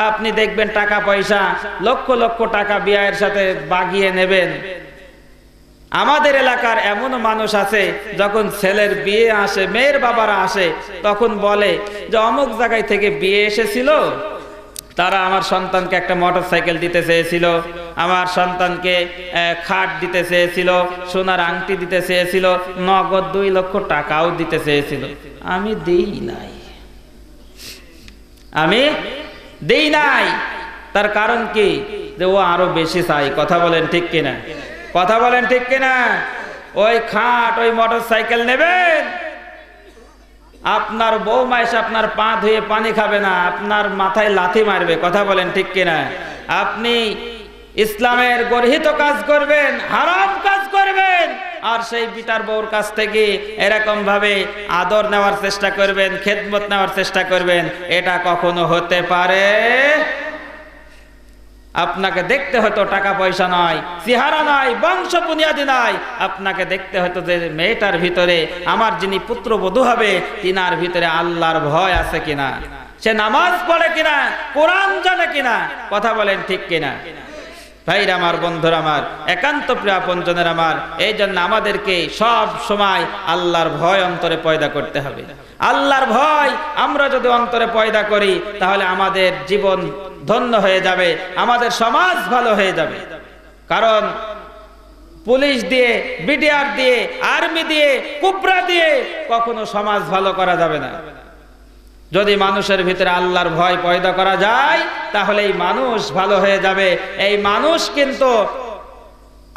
আপনি দেখবেন টাকা পয়সা লক্ষ লক্ষ টাকা বিয়ের সাথে বাগিয়ে নেবেন। আমাদের এলাকার এমন মানুষ আছে, যখন ছেলের বিয়ে আসে, মেয়ের বাবারা আসে, তখন বলে যে অমুক জায়গায় থেকে বিয়ে এসেছিল, তারা আমার সন্তানকে একটা মোটরসাইকেল দিতে চেয়েছিল, আমার সন্তানকে খাট দিতে চেয়েছিল, সোনার আংটি দিতে চেয়েছিল, নগদ 2 লক্ষ টাকাও দিতে চেয়েছিল। আমি দেই নাই। তার কারণ কি? যে ও আরো বেশি চাই। কথা বলেন ঠিক কিনা? কথা বলেন ঠিক কিনা? ওই খাট, ওই মোটরসাইকেল নেবেন, আপনার বৌমা এসে আপনার পা ধুয়ে পানি খাবে না, আপনার মাথায় লাথি মারবে। কথা বলেন ঠিক কিনা? আপনি ইসলামের গর্হিত কাজ করবেন, হারাম কাজ করবেন, আর সেই বিটার বউর কাছ থেকে এরকম ভাবে আদর নেওয়ার চেষ্টা করবেন, খেদমত নেওয়ার চেষ্টা করবেন। এটা কখনো হতে পারে? আপনাকে দেখতে হয়তো টাকা পয়সা নয়, চেহারা নয়, বংশ বুনিয়াদি নয়, আপনাকে দেখতে হয়তো যে মেয়েটার ভিতরে আমার যিনি পুত্রবধূ হবে তিনার ভিতরে আল্লাহর ভয় আছে কিনা, সে নামাজ পড়ে কিনা, কোরআন জানে কিনা। কথা বলেন ঠিক কিনা? ভাইরা আমার, বন্ধুরা আমার, একান্ত প্রিয় আপনজনের আমার, এই জন্য আমাদেরকে সব সময় আল্লাহর ভয় অন্তরে পয়দা করতে হবে। আল্লাহর ভয় আমরা যদি অন্তরে পয়দা করি তাহলে আমাদের জীবন ধন্য হয়ে যাবে, আমাদের সমাজ ভালো হয়ে যাবে। কারণ পুলিশ দিয়ে, বিডিআর দিয়ে, আর্মি দিয়ে, কুবরা দিয়ে কখনো সমাজ ভালো করা যাবে না। যদি মানুষের ভিতরে আল্লাহর ভয় পয়দা করা যায় তাহলে এই মানুষ ভালো হয়ে যাবে। এই মানুষ কিন্তু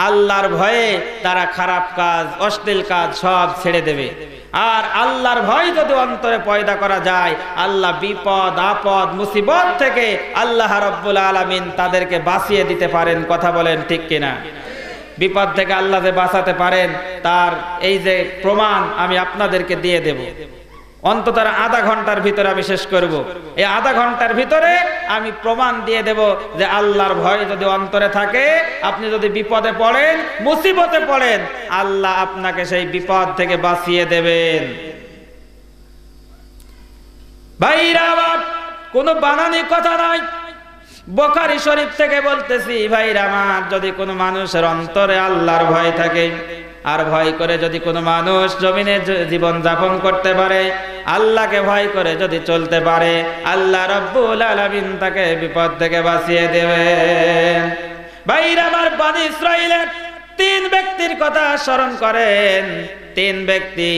আল্লাহর ভয়ে তারা খারাপ কাজ, অশ্লীল কাজ সব ছেড়ে দেবে। আর আল্লাহর ভয় যদি অন্তরে পয়দা করা যায়, আল্লাহ বিপদ আপদ মুসিবত থেকে আল্লাহ রাব্বুল আলামিন তাদেরকে বাঁচিয়ে দিতে পারেন। কথা বলেন ঠিক কিনা? বিপদ থেকে আল্লাহ যে বাঁচাতে পারেন তার এই যে প্রমাণ আমি আপনাদেরকে দিয়ে দেব। অন্তত আধা ঘন্টার ভিতরে আমি শেষ করব। এই আধা ঘন্টার ভিতরে আমি প্রমাণ দিয়ে দেব যে আল্লাহর ভয় যদি অন্তরে থাকে, আপনি যদি বিপদে পড়েন, মুসিবতে পড়েন, আল্লাহ আপনাকে সেই বিপদ থেকে বাঁচিয়ে দেবেন। ভাইরা আমার, কোনো বানানি কথা নয়, বুখারী শরীফ থেকে বলতেছি। ভাইরা আমার, যদি কোনো মানুষের অন্তরে আল্লাহর ভয় থাকে, আর ভয় করে যদি কোনো মানুষ জমিনে জীবন যাপন করতে পারে, আল্লাহকে ভয় করে যদি চলতে পারে, আল্লাহ রাব্বুল আলামিন তাকে বিপদ থেকে বাঁচিয়ে দেবেন। ভাইরা আমার, বনী ইসরাইলের 3 ব্যক্তির কথা স্মরণ করেন। 3 ব্যক্তি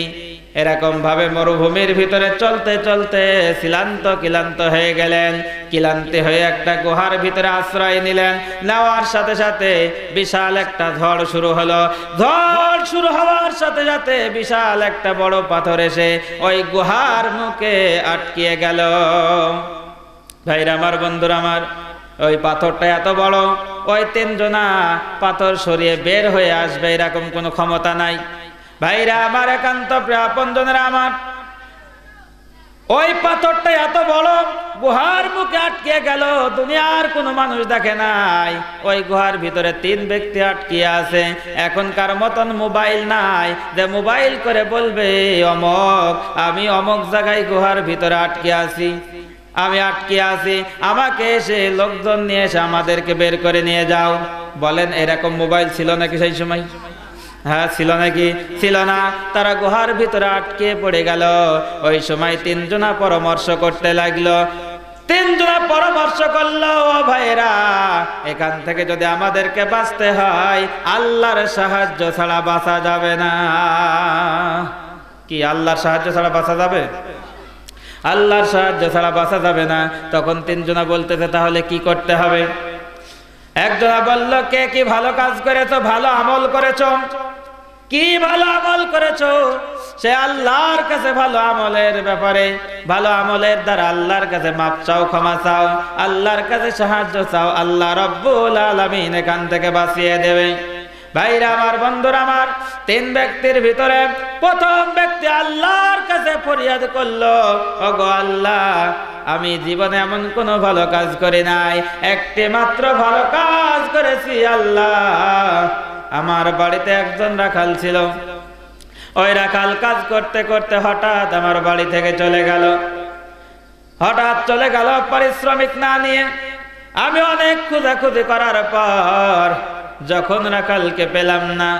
এরকম ভাবে মরুভূমির ভিতরে চলতে চলতে ক্লান্ত হয়ে গেলেন। ক্লান্তি হয়ে একটা গুহার ভিতরে আশ্রয় নিলেন। নেওয়ার সাথে সাথে বিশাল একটা ঝড় শুরু হলো। ঝড় শুরু হওয়ার সাথে সাথে বিশাল একটা বড় পাথর এসে ওই গুহার মুখে আটকিয়ে গেল। ভাইরা আমার, বন্ধুরা আমার, ওই পাথরটা এত বড়, ওই 3 জনা পাথর সরিয়ে বের হয়ে আসবে এরকম কোনো ক্ষমতা নাই। ভাইরা আমার, একান্ত প্রিয় আপনজনেরা আমার, ওই পাথরটা এত বড়, গুহার মুখে আটকে গেল। দুনিয়ার কোনো মানুষ দেখে নাই। ওই গুহার ভিতরে 3 ব্যক্তি আটকিয়ে আছে। এখনকার মতন মোবাইল নাই যে মোবাইল করে বলবে অমক, আমি অমক জায়গায় গুহার ভিতরে আটকে আছি, আমি আটকে আছি, আমাকে এসে লোকজন নিয়ে এসে আমাদেরকে বের করে নিয়ে যাও। বলেন, এরকম মোবাইল ছিল নাকি সেই সময়? হ্যাঁ, ছিল নাকি? ছিল না। তারা গুহার ভিতরে আটকে পড়ে গেল। ওই সময় 3 জনা পরামর্শ করতে লাগলো। 3 জনা পরামর্শ করলো, ও ভাইরা, এখান থেকে যদি আমাদেরকে বাঁচতে হয়, আল্লাহর সাহায্য ছাড়া বাঁচা যাবে না। কি আল্লাহর সাহায্য ছাড়া বাঁচা যাবে? আল্লাহর সাহায্য ছাড়া বাঁচা যাবে না। তখন 3 জনা বলতেছে, তাহলে কি করতে হবে? একজনা বলল, কে কি ভালো কাজ করেছো, ভালো আমল করেছো? কি ভালো আমল করেছো? সে আল্লাহর কাছে ভালো আমলের ব্যাপারে, ভালো আমলের দ্বারা আল্লাহর কাছে মাপ চাও, ক্ষমা চাও, আল্লাহর কাছে সাহায্য চাও, আল্লাহ রাব্বুল আলামিন এখান থেকে বাঁচিয়ে দেবে। ভাইরা আমার, বন্ধুরা আমার, 3 ব্যক্তির ভিতরে প্রথম ব্যক্তি আল্লাহর কাছে ফরিয়াদ করলো, ওগো আল্লাহ, আমি জীবনে এমন কোনো ভালো কাজ করি নাই, একটি মাত্র ভালো কাজ করেছি আল্লাহ। আমার বাড়িতে একজন রাখাল ছিল। ওই রাখাল কাজ করতে করতে হঠাৎ আমার বাড়ি থেকে চলে গেল। হঠাৎ চলে গেল পারিশ্রমিক না নিয়ে। আমি অনেক খোঁজাখুঁজি করার পর যখন রাখালকে পেলাম না,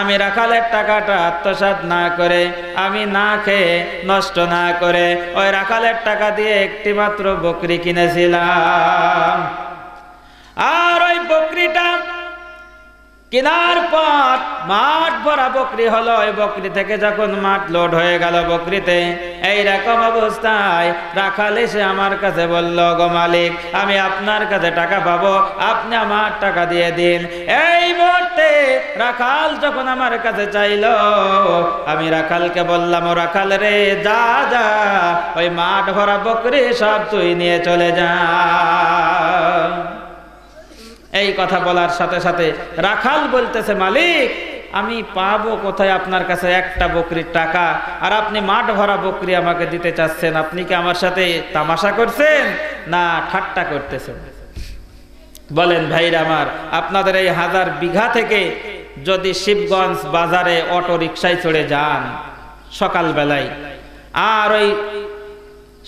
আমি রাখালের টাকাটা আত্মসাৎ না করে, আমি না খেয়ে নষ্ট না করে ওই রাখালের টাকা দিয়ে একটি মাত্র বকরি কিনেছিলাম। আর ওই বকরিটা কেনার পর মাঠ ভরা বকরি হলো। ওই বকরি থেকে যখন মাঠ লোড হয়ে গেল বকরিতে, এইরকম অবস্থায় রাখাল এসে আমার কাছে বলল, গো মালিক, আমি আপনার কাছে টাকা পাবো, আপনি আমার টাকা দিয়ে দিন। এই মুহূর্তে রাখাল যখন আমার কাছে চাইলো, আমি রাখালকে বললাম, ও রাখাল রে, যা যা, ওই মাঠ ভরা বকরি সব তুই নিয়ে চলে যা। এই কথা বলার সাথে সাথে রাখাল বলতেছে, মালিক, আমি পাবো কোথায় আপনার কাছে একটা বকরির টাকা, আর আপনি মাঠ ভরা বকরি আমাকে দিতে চাচ্ছেন? আপনি কি আমার সাথে তামাশা করছেন না ঠাট্টা করতেছেন? বলেন ভাইরা আমার, আপনাদের এই 1000 বিঘা থেকে যদি শিবগঞ্জ বাজারে অটো রিকশায় চড়ে যান সকালবেলায়, আর ওই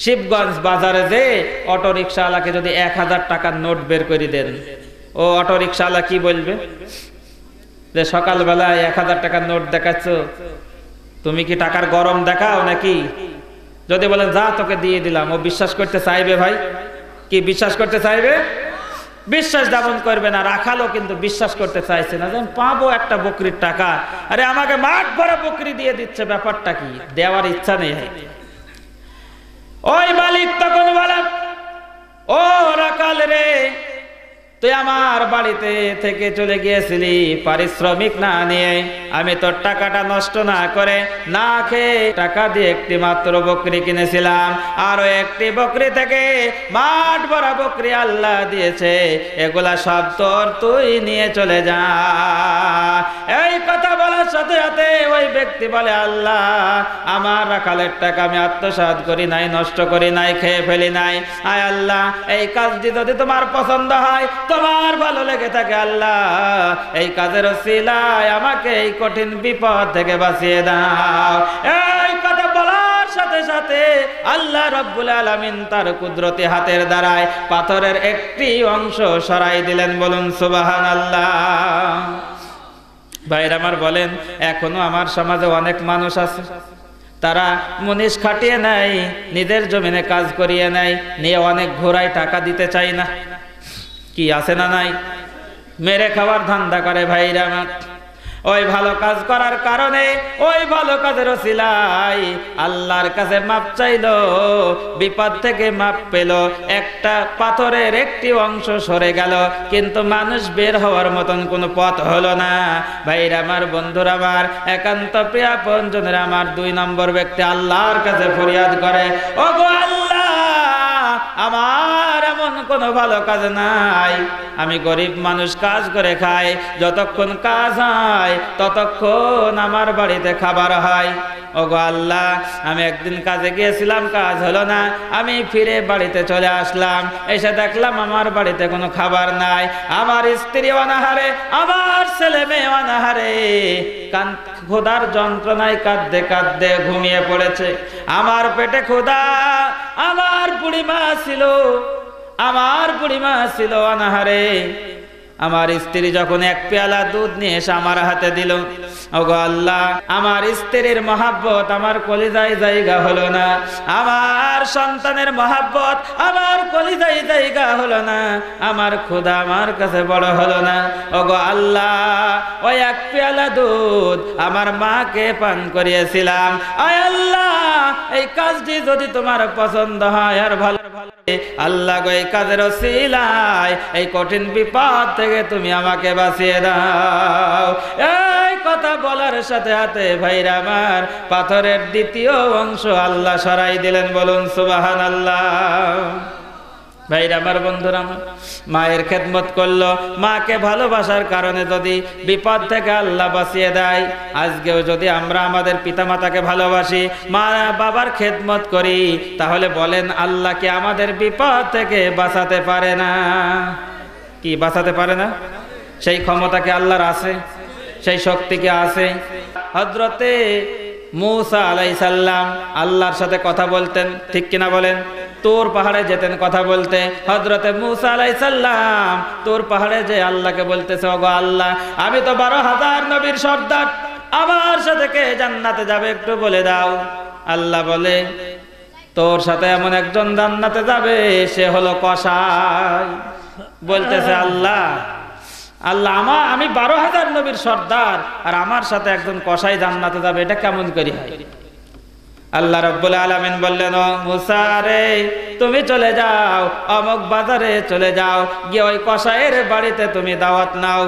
শিবগঞ্জ বাজারে যে অটো রিকশাওয়ালাকে যদি 1000 টাকার নোট বের করে দেন, ও অটো রিক্সাওয়ালা কি বলবে যে সকালবেলায় 1000 টাকার নোট দেখাচ্ছ, তুমি কি টাকার গরম দেখাও নাকি? যদি বলেন যা তোকে দিয়ে দিলাম, ও বিশ্বাস করতে চাইবে ভাই? কি বিশ্বাস করতে চাইবে? বিশ্বাস যেমন করবে না। রাখালও কিন্তু বিশ্বাস করতে চাইছে না যে আমি পাবো একটা বকরির টাকা, আরে আমাকে মাঠ ভরা বকরি দিয়ে দিচ্ছে, ব্যাপারটা কি? দেওয়ার ইচ্ছা নেই। ওই মালিক তখন বলে, ও রাখাল রে, তুই আমার বাড়িতে থেকে চলে গিয়েছিলি পারিশ্রমিক না নিয়ে, আমি তোর টাকাটা নষ্ট না করে না খেয়ে টাকা দিয়ে একটি মাত্র বকরি কিনেছিলাম, আরো একটি বকরি থেকে মাঠ ভরা বকরি আল্লাহ দিয়েছে, এগুলা সব তোর, তুই নিয়ে চলে যা। এই কথা বলার সাথে সাথে ওই ব্যক্তি বলে, আল্লাহ, আমার রাখালের টাকা আমি আত্মসাৎ করি নাই, নষ্ট করি নাই, খেয়ে ফেলি নাই। আয় আল্লাহ, এই কাজটি যদি তোমার পছন্দ হয়, তোমার ভালো লেগে থাকে, আল্লাহ এই কাজের ওসিলায় আমাকে এই কঠিন বিপদ থেকে বাঁচিয়ে দাও। এই কথা বলার সাথে সাথে আল্লাহ রাব্বুল আলামিন তার কুদরতি হাতের দ্বারায় পাথরের একটি অংশ সরাই দিলেন। বলুন সুবহানাল্লাহ। ভাইরা আমার বলেন, এখনো আমার সমাজে অনেক মানুষ আছে, তারা মুনিশ খাটিয়ে নেয়, নিজের জমিনে কাজ করিয়ে নেয়, নিয়ে অনেক ঘোড়ায় টাকা দিতে চায় না। কি আছে না নাই? মেরে খাওয়ার ধান্দা করে ভাইরা আমার। ওই ভালো কাজ করার কারণে, ওই ভালো কাজের ওসিলায় আল্লাহর কাছে মাপ চাইলো, বিপদ থেকে মাপ পেল, একটা পাথরের একটি অংশ সরে গেল, কিন্তু মানুষ বের হওয়ার মতন কোনো পথ হলো না। ভাইরা আমার, বন্ধুরা আমার, একান্ত প্রিয় আপনজনের আমার, 2 নম্বর ব্যক্তি আল্লাহর কাছে ফরিয়াদ করে, ওগো আল্লাহ, আমার এমন কোনো ভালো কাজ নাই, আমি গরিব মানুষ, কাজ করে খাই, যতক্ষণ কাজ হয় ততক্ষণ আমার বাড়িতে খাবার হয়। ওগো আল্লাহ, আমি একদিন কাজে গিয়েছিলাম, কাজ হলো না, আমি ফিরে বাড়িতে চলে আসলাম, এসে দেখলাম আমার বাড়িতে কোনো খাবার নাই, আমার স্ত্রী অনাহারে, আমার ছেলে মেয়ে অনাহারে, ক্ষুধার যন্ত্রণায় কাঁদতে কাঁদতে ঘুমিয়ে পড়েছে। আমার পেটে ক্ষুধা, আমার বুড়িমা ছিল, আমার বুড়িমা ছিল অনাহারে। আমার স্ত্রী যখন 1 পেয়ালা দুধ নিয়ে এসে আমার হাতে দিল, ওগো আল্লাহ, আমার স্ত্রীর মহাব্বত আমার কলিজায় জায়গা হলো না, আমার সন্তানের মহাব্বত আমার কলিজায় জায়গা হলো না, আমার ক্ষুধা আমার কাছে বড় হলো না। ওগো আল্লাহ, ওই 1 পেয়ালা দুধ আমার মাকে পান করিয়েছিলাম, আয় আল্লাহ, এই কাজটি যদি তোমার পছন্দ হয় আর ভালো, আল্লাহ গো, এই কাজের ওসিলায় এই কঠিন বিপদ থেকে তুমি আমাকে বাঁচিয়ে দাও। এই কথা বলার সাথে সাথে ভাইরা আমার, পাথরের দ্বিতীয় অংশ আল্লাহ সরাই দিলেন। বলুন সুবহানাল্লাহ। ভাইরা আমার, বন্ধুরা আমার, মায়ের খেদমত করলো, মাকে ভালোবাসার কারণে যদি বিপদ থেকে আল্লাহ বাঁচিয়ে দেয়, আজকেও যদি আমরা আমাদের পিতামাতাকে ভালোবাসি, মা বাবার খেদমত করি, তাহলে বলেন আল্লাহ কি আমাদের বিপদ থেকে বাঁচাতে পারে না? কি বাঁচাতে পারে না? সেই ক্ষমতা কি আল্লাহর আছে? সেই শক্তি কি আছে? হযরতে মূসা আলাইহিস সালাম আল্লাহর সাথে কথা বলতেন, ঠিক কিনা বলেন? তোর পাহাড়ে যেতেন কথা বলতে। হযরতে মূসা আলাইহিস সালাম তোর পাহাড়ে যে আল্লাহকে বলতেছে, ওগো আল্লাহ, আমি তো 12,000 নবীর সর্দার, আমার সাথে কে জান্নাতে যাবে একটু বলে দাও। আল্লাহ বলে, তোর সাথে এমন একজন জান্নাতে যাবে, সে হলো কসাই। বলতেছে আল্লাহ, আল্লাহ, আমি 12,000 নবীর সর্দার, আর আমার সাথে একজন কসাই জান্নাতে যাবে, এটা কেমন করি হয়? আল্লাহ রাব্বুল আলামিন বললেন, ও মূসা রে, তুমি চলে যাও, অমুক বাজারে চলে যাও, গিয়ে ওই কসাইয়ের বাড়িতে তুমি দাওয়াত নাও,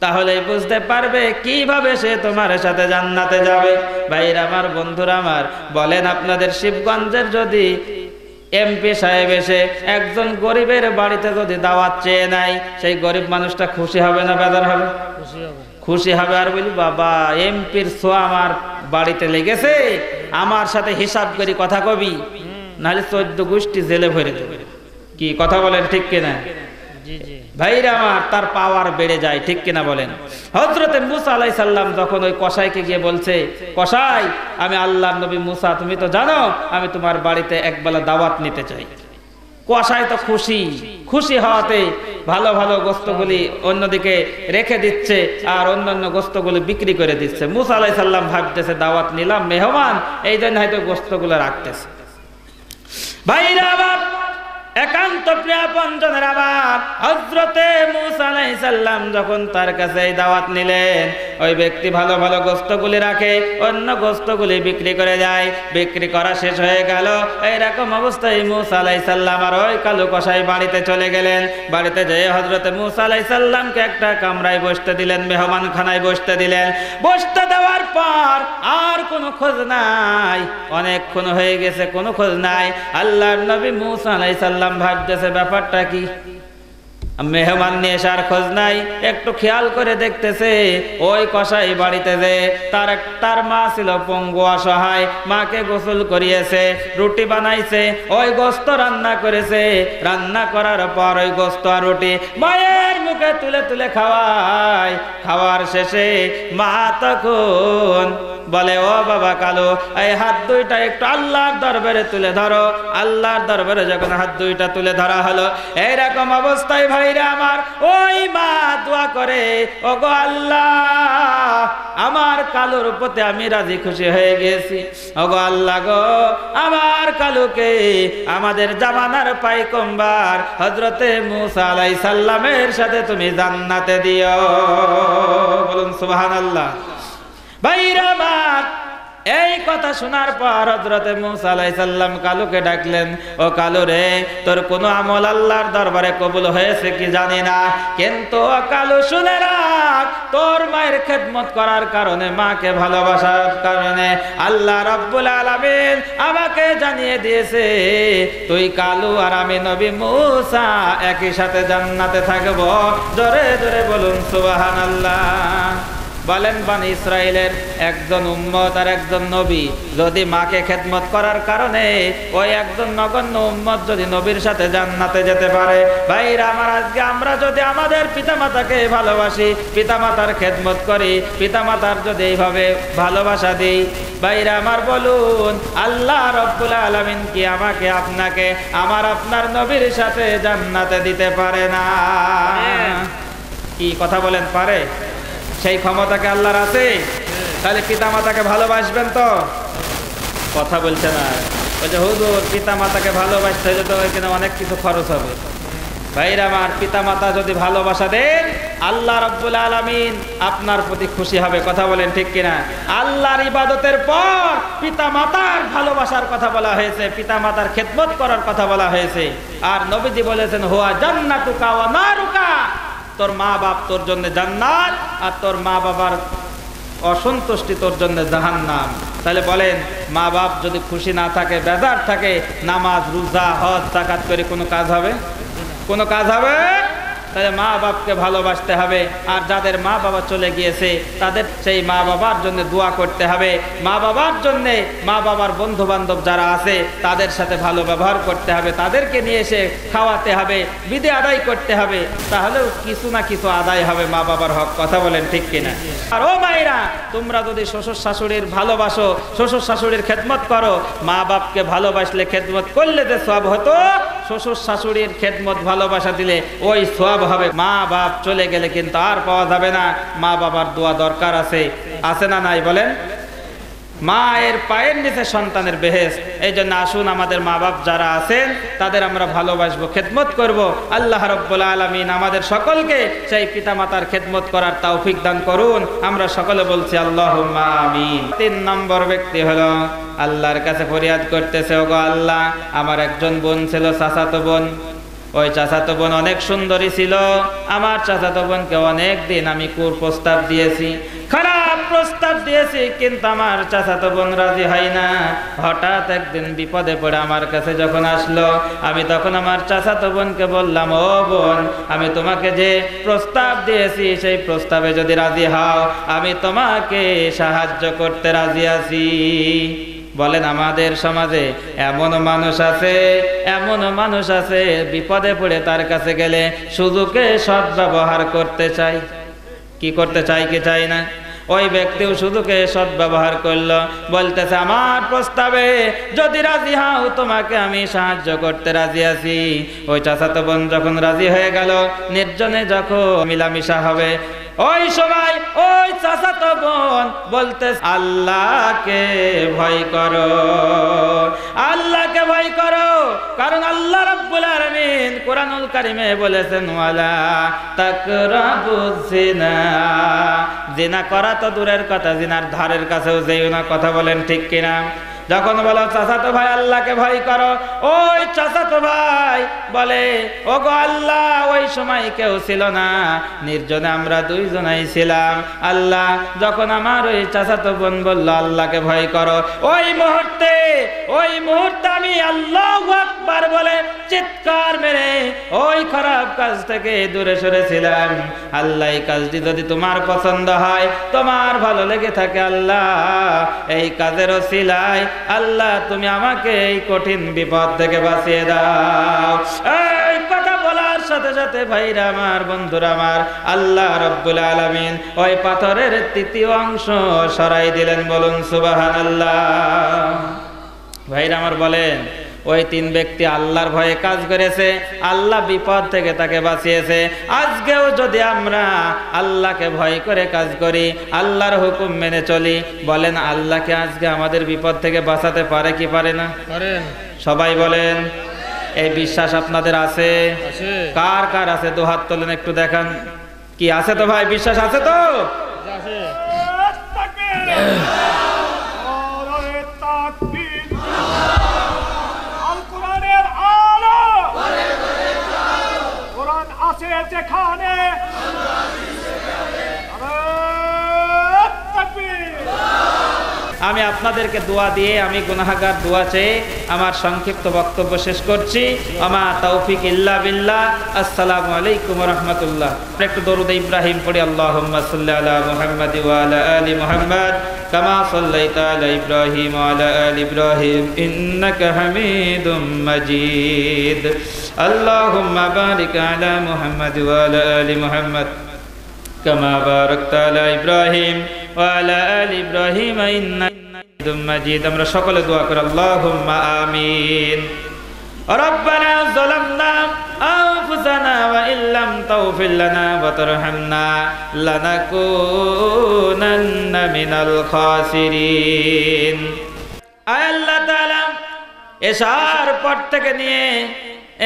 তাহলেই বুঝতে পারবে কিভাবে সে তোমার সাথে জান্নাতে যাবে। ভাইরা আমার, বন্ধুরা আমার, বলেন আপনাদের শিবগঞ্জের যদি এমপি সাহেব এসে একজন গরিবের বাড়িতে যদি দাওয়াত চেয়ে নেয়, সেই গরিব মানুষটা খুশি হবে না বেজার হবে? খুশি হবে। আর বলি, বাবা, এমপির ছোঁয়া আমার বাড়িতে লেগেছে, আমার সাথে হিসাব করি কথা কবি, নাহলে 14 গোষ্ঠী জেলে ভরে দেবে। কি কথা বলেন, ঠিক কিনা? ভাইরা আমার, তার পাওয়ার বেড়ে যায়, ঠিক কিনা বলেন? হযরতে মূসা আলাইহিস সালাম যখন ওই কসাইকে গিয়ে বলছে, কসাই, আমি আল্লাহর নবী মূসা, তুমি তো জানো আমি তোমার বাড়িতে একবেলা দাওয়াত নিতে চাই। কসাই তো খুশি হওয়াতে ভালো ভালো গোস্তগুলি অন্যদিকে রেখে দিচ্ছে আর অন্যান্য গোস্তগুলি বিক্রি করে দিচ্ছে। মুসা আলাইহিস সালাম ভাবতেছে দাওয়াত নিলাম, মেহমান, এই জন্য হয়তো গোস্তগুলো রাখতেছে। ভাইরা আবার একান্ত প্রিয় পঞ্জনের আবার হযরতে মুসা আলাইহিস সালাম যখন তার কাছে এই দাওয়াত নিলেন, ওই ব্যক্তি ভালো ভালো গোস্তগুলি রাখে, অন্য গোস্তগুলি বিক্রি করে যায়। বিক্রি করা শেষ হয়ে গেল, এইরকম অবস্থায় মুসা আলাইহিস সালাম আর ওই কালো কসাই বাড়িতে চলে গেলেন। বাড়িতে যেয়ে হযরতে মুসা আলাইহিস সালামকে একটা কামরায় বসতে দিলেন, মেহমানখানায় বসতে দিলেন। বসতে দেওয়ার পর আর কোনো খোঁজ নাই, অনেকক্ষণ হয়ে গেছে, কোনো খোঁজ নাই। আল্লাহর নবী মুসা আলাইহিস সালাম ভাবতেছে ব্যাপারটা কি, মেহমান নিয়ে আসার খোঁজ নাই। একটু খেয়াল করে দেখতেছে ওই কসাই বাড়িতে যে তার মা ছিল পঙ্গু, অসহায়, মাকে গোসল করিয়েছে, রুটি বানাইছে, ওই গোস্ত রান্না করেছে। রান্না করার পর ওই গোস্ত আর রুটি মায়ের মুখে তুলে তুলে খাওয়ায়। খাওয়ার শেষে মা তখন বলে, ও বাবা কালো, এই হাত দুইটা একটু আল্লাহর দরবারে তুলে ধরো। আল্লাহর দরবারে যখন হাত দুইটা তুলে ধরা হলো, এইরকম অবস্থায় ভাইরা আমার ওই মা দোয়া করে, ওগো আল্লাহ, আমার কালোর প্রতি আমি রাজি খুশি হয়ে গেছি। ওগো আল্লাহ গো, আমার কালোকে আমাদের জামানার পাইকম্বার হযরতে মুসা আলাইহিস সালামের সাথে তুমি জান্নাতে দিও। বলুন সুবহানাল্লাহ। ভাইরা আমার এই কথা শোনার পর হযরতে মুসা আলাইহিস সালাম কালুকে ডাকলেন, ও কালু রে, তোর কোনো আমল আল্লাহর দরবারে কবুল হয়েছে কি জানি না, কিন্তু ও কালু শুনে রাখ, তোর মায়ের খেদমত করার কারণে, মাকে ভালোবাসার কারণে আল্লাহ রাব্বুল আলামিন আমাকে জানিয়ে দিয়েছে তুই কালু আর আমি নবী মুসা একই সাথে জান্নাতে থাকবো। জোরে জোরে বলুন সুবহানাল্লাহ। বলেন, বানি ইসরাইলের একজন উম্মত আর একজন নবী যদি মাকে খেদমত করার কারণে ওই একজন নগণ্য উম্মত যদি নবীর সাথে জান্নাতে যেতে পারে, ভাইরা আমার, আজকে আমরা যদি আমাদের পিতামাতাকে ভালোবাসি, পিতামাতার খেদমত করি, পিতামাতার যদি এইভাবে ভালোবাসা দিই, ভাইরা আমার বলুন, আল্লাহ রাব্বুল আলামিন কি আমাকে আপনাকে আমার আপনার নবীর সাথে জান্নাতে দিতে পারে না? কি কথা বলেন, পারে? সেই ক্ষমতাকে আল্লাহর আছে? তাহলে পিতা মাতাকে ভালোবাসবেন তো? কথা বলছে না। ওই যে হুজুর, পিতা মাতাকে ভালোবাসতে হলে তো এখানে অনেক কিছু খরচ হবে। ভাইরা আমার, পিতা মাতা যদি ভালোবাসা দেন, আল্লাহ রাব্বুল আলামিন আপনার প্রতি খুশি হবে। কথা বলেন ঠিক কিনা? আল্লাহর ইবাদতের পর পিতা মাতার ভালোবাসার কথা বলা হয়েছে, পিতা মাতার খেদমত করার কথা বলা হয়েছে। আর নবীজি বলেছেন, হুয়া জান্নাতুকা ওয়া নারুকা, তোর মা বাপ তোর জন্য জান্নাত, আর তোর মা বাবার অসন্তুষ্টি তোর জন্য জাহান্নাম। তাহলে বলেন, মা বাপ যদি খুশি না থাকে, বেজার থাকে, নামাজ, রোজা, হজ, যাকাত করে কোনো কাজ হবে? কোনো কাজ হবে? তাহলে মা বাপকে ভালোবাসতে হবে। আর যাদের মা বাবা চলে গিয়েছে তাদের সেই মা বাবার জন্য দোয়া করতে হবে। মা বাবার জন্যে, মা বাবার বন্ধু বান্ধব যারা আছে তাদের সাথে ভালো ব্যবহার করতে হবে, তাদেরকে নিয়ে এসে খাওয়াতে হবে, বিদে আদায় করতে হবে, তাহলেও কিছু না কিছু আদায় হবে মা বাবার হক। কথা বলেন ঠিক কিনা? আর ও মায়েরা, তোমরা যদি শ্বশুর শাশুড়ির ভালোবাসো, শ্বশুর শাশুড়ির খেদমত করো, মা বাপকে ভালোবাসলে, খেদমত করলে যে সওয়াব হতো, শ্বশুর শাশুড়ির খেদমত ভালোবাসা দিলে ওই সওয়াব হবে। মা বাপ চলে গেলে কিন্তু আর পাওয়া যাবে না। মা বাবার দোয়া দরকার আছে, আছে না নাই বলেন? মায়ের পায়ের নিচে সন্তানের বেহেশত। এই জন্য আসুন, আমাদের মা বাপ যারা আছেন তাদের আমরা ভালোবাসবো, খেদমত করব। আল্লাহ রাব্বুল আলামিন আমাদের সকলকে সেই পিতামাতার খেদমত করার তৌফিক দান করুন। আমরা সকলে বলছি আল্লাহুম্মা আমিন। 3 নম্বর ব্যক্তি হলো আল্লাহর কাছে ফরিয়াদ করতেছে, ওগো আল্লাহ, আমার একজন বোন ছিল, চাচাতো বোন। ওই চাচাতো বোন অনেক সুন্দরী ছিল। আমার চাচাতো বোনকে অনেক দিন আমি কুপ্রস্তাব দিয়েছি, খারাপ প্রস্তাব দিয়েছি, কিন্তু আমার চাচাতো বোন রাজি হয় না। হঠাৎ একদিন বিপদে পড়ে আমার কাছে যখন আসলো, আমি তখন আমার চাচাতো বোনকে বললাম, ও বোন, আমি তোমাকে যে প্রস্তাব দিয়েছি সেই প্রস্তাবে যদি রাজি হও, আমি তোমাকে সাহায্য করতে রাজি আছি। বলেন, আমাদের সমাজে এমন মানুষ আছে, এমন মানুষ আছে, বিপদে পড়ে তার কাছে গেলে সুযোগে সদ্ব্যবহার করতে চাই। কি করতে চাই কি চাই না? ওই ব্যক্তিও শুধুকে সদ্ব্যবহার করলো, বলতেছে আমার প্রস্তাবে যদি রাজি হও তোমাকে আমি সাহায্য করতে রাজি আছি। ওই চাচাতো বোন যখন রাজি হয়ে গেল, নির্জনে যখন মিলামিশা হবে, ওই সময় ওই চাচাতো বোন বলতে আল্লাহকে ভয় করো, আল্লাহকে ভয় করো, কারণ আল্লাহ রাব্বুল আলামিন কোরআনুল কারীমে বলেছেন ওয়ালা তাকরাবুজ জিনা, জিনা করা তো দূরের কথা, জিনার ধারের কাছেও যেও না। কথা বলেন ঠিক কিনা? যখন বলো চাচাতো ভাই আল্লাহকে ভয় করো, ওই চাচাতো ভাই বলে ওগো আল্লাহ ওই সময় কেউ ছিল না, নির্জনে আমরা দুইজনাই ছিলাম। আল্লাহ যখন আমার ওই চাচাতো বোন বলল আল্লাহকে ভয় করো, ওই মুহূর্তে আমি আল্লাহু আকবার বলে চিৎকার মেরে ওই খারাপ কাজ থেকে দূরে সরেছিলাম। আল্লাহ এই কাজটি যদি তোমার পছন্দ হয়, তোমার ভালো লেগে থাকে, আল্লাহ এই কাজের ওসিলায় আল্লাহ তুমি আমাকে এই কঠিন বিপদ থেকে বাঁচিয়ে দাও। এই কথা বলার সাথে সাথে ভাইরা আমার, বন্ধুরা আমার, আল্লাহ রাব্বুল আলামিন ওই পাথরের তৃতীয় অংশ সরাই দিলেন। বলুন সুবহানাল্লাহ। ভাইরা আমার বলেন, ওই তিন ব্যক্তি আল্লাহর ভয়ে কাজ করেছে, আল্লাহ বিপদ থেকে তাকে বাঁচিয়েছে। আজকেও যদি আমরা আল্লাহকে ভয় করে কাজ করি, আল্লাহর হুকুম মেনে চলি, বলেন আল্লাহকে আজকে আমাদের বিপদ থেকে বাঁচাতে পারে কি পারে না? সবাই বলেন, এই বিশ্বাস আপনাদের আছে? কার কার আছে? দু হাত তোলেন একটু দেখান। কি আছে তো ভাই? বিশ্বাস আছে তো? যেখানে আমি আপনাদেরকে দোয়া দিয়ে, আমি গুনাহগার দোয়া চেয়ে আমার সংক্ষিপ্ত বক্তব্য শেষ করছি। আমা তৌফিক ইল্লা বিল্লাহ। আসসালামু আলাইকুম ওয়া রাহমাতুল্লাহ। একটু দরুদ ইব্রাহিম পড়ি। আল্লাহুম্মা সাল্লি আলা মুহাম্মাদ ওয়া আলা আলি মুহাম্মাদ কামা সাল্লাইতা আলা ইব্রাহিম ওয়া আলা আলি ইব্রাহিম ইন্নাকা হামিদুম মাজিদ। আল্লাহুম্মা বারিক আলা মুহাম্মাদ ওয়া আলা আলি মুহাম্মাদ কামা বারাকতা আলা ইব্রাহিম ওয়া আলা আলি ইব্রাহিম ইন্নাকা হামিদুম মাজিদ। আমরা সকলে দোয়া করি আল্লাহুম্মা আমিন। রব্বানা যালামনা আনফুসানা ওয়া ইল্লাম তাগফির লানা ওয়া তারহামনা লানাকুনান্না মিনাল খাসিরিন। আয় আল্লাহ তাআলা, এশার পর থেকে নিয়ে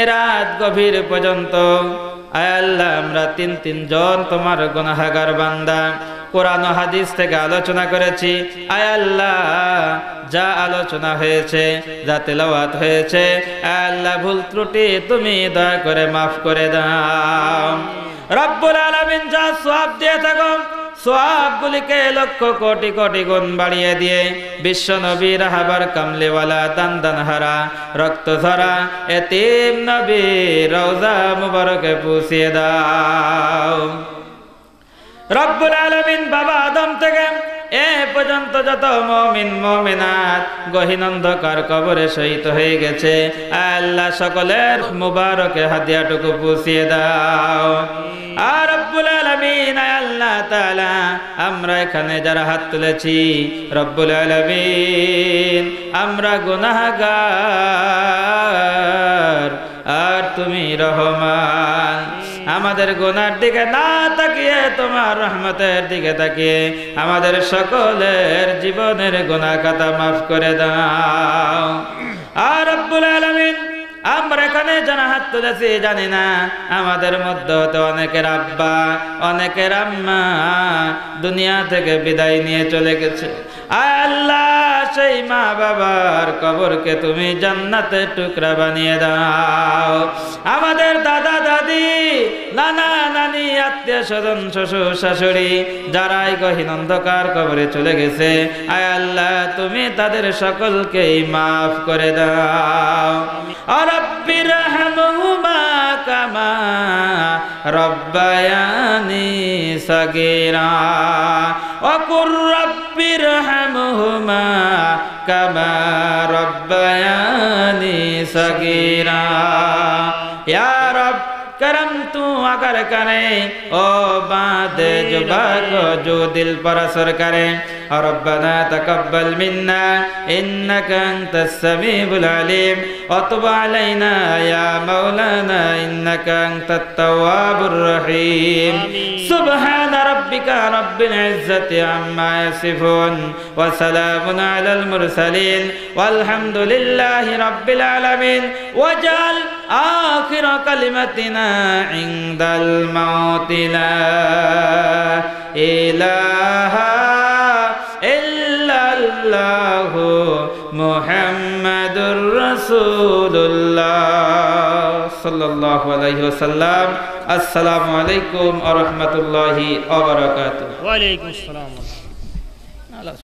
এ রাত গভীর পর্যন্ত আয় আল্লাহ আমরা তিনজন তোমার গুনাহগার বান্দা কোরআন ও হাদিস থেকে আলোচনা করেছি। আয় আল্লাহ যা আলোচনা হয়েছে, যা তেলাওয়াত হয়েছে, আয় আল্লাহ ভুল ত্রুটি তুমি দয়া করে মাফ করে দাও। রব্বুল আলামিন যা সওয়াব দিয়ে থাকো, সওয়াবগুলিকে লক্ষ কোটি কোটি গুণ বাড়িয়ে দিয়ে বিশ্ব নবী রাহবার কামলিওয়ালা দানদানহারা রক্ত ঝরা এতিম নবী রওজা মুবারকে পৌঁছিয়ে দাও। রব্বুল আলামিন বাবা আদম থেকে এ পর্যন্ত যত মুমিন মুমিনাত গহীন অন্ধকার কবরে শহীদ হয়ে গেছে, আল্লাহ সকলের মুবারকে হাদিয়াটুকু পৌঁছিয়ে দাও। আর রব্বুল আলামিন আল্লাহ তাআলা আমরা এখানে যারা হাত তুলেছি, রব্বুল আলামিন আমরা গুনাহগার আর তুমি রহমান। আমাদের গুনার দিকে না তাকিয়ে তোমার রহমতের দিকে তাকিয়ে আমাদের সকলের জীবনের গুনাহ খাতা মাফ করে দাও। আর রব্বুল আলামিন আমরা এখানে যারা হাত তুলেছি জানি না আমাদের মধ্যে হতে অনেকের আব্বা অনেকের আম্মা দুনিয়া থেকে বিদায় নিয়ে চলে গেছে। আয় আল্লাহ সেই মা বাবার কবরকে তুমি জান্নাতের টুকরা বানিয়ে দাও। আমাদের দাদা দাদি নানা নানি আত্মীয় স্বজন শ্বশুর শাশুড়ি যারাই গহীন অন্ধকার কবরে চলে গেছে, আয় আল্লাহ তুমি তাদের সকলকেই মাফ করে দাও। রব্বির হামহুমা কামা রব্বায়ানি সাগীরা ওয়া কুর রব্বির হামহুমা কামা রব্বায়ানি সাগীরা। ইয়া রব করমতু मगर करे ओ बादे जुबा को जो दिल पर असर करे रब्बना तकब्बल मिन्ना इन्नका अंतस समीउल अलीम व तुब अलैना या मौलाना इन्नका अंतत तव्वाबुर रहीम सुब्हान रब्बिका रब्बिल इज्जति अम्मा यसिफून व सलामुन अलल मुरसलीन वल्हम्दुलिल्लाहि रब्बिल आलमीन वजल आखिर कलिमतिना इंदल मौत ला इलाहा इल्लल्लाहु मुहम्मदुर रसूलुल्लाह सल्लल्लाहु अलैहि वसल्लम। अस्सलामु अलैकुम व रहमतुल्लाहि व बरकातुहू। वालेकुम अस्सलाम।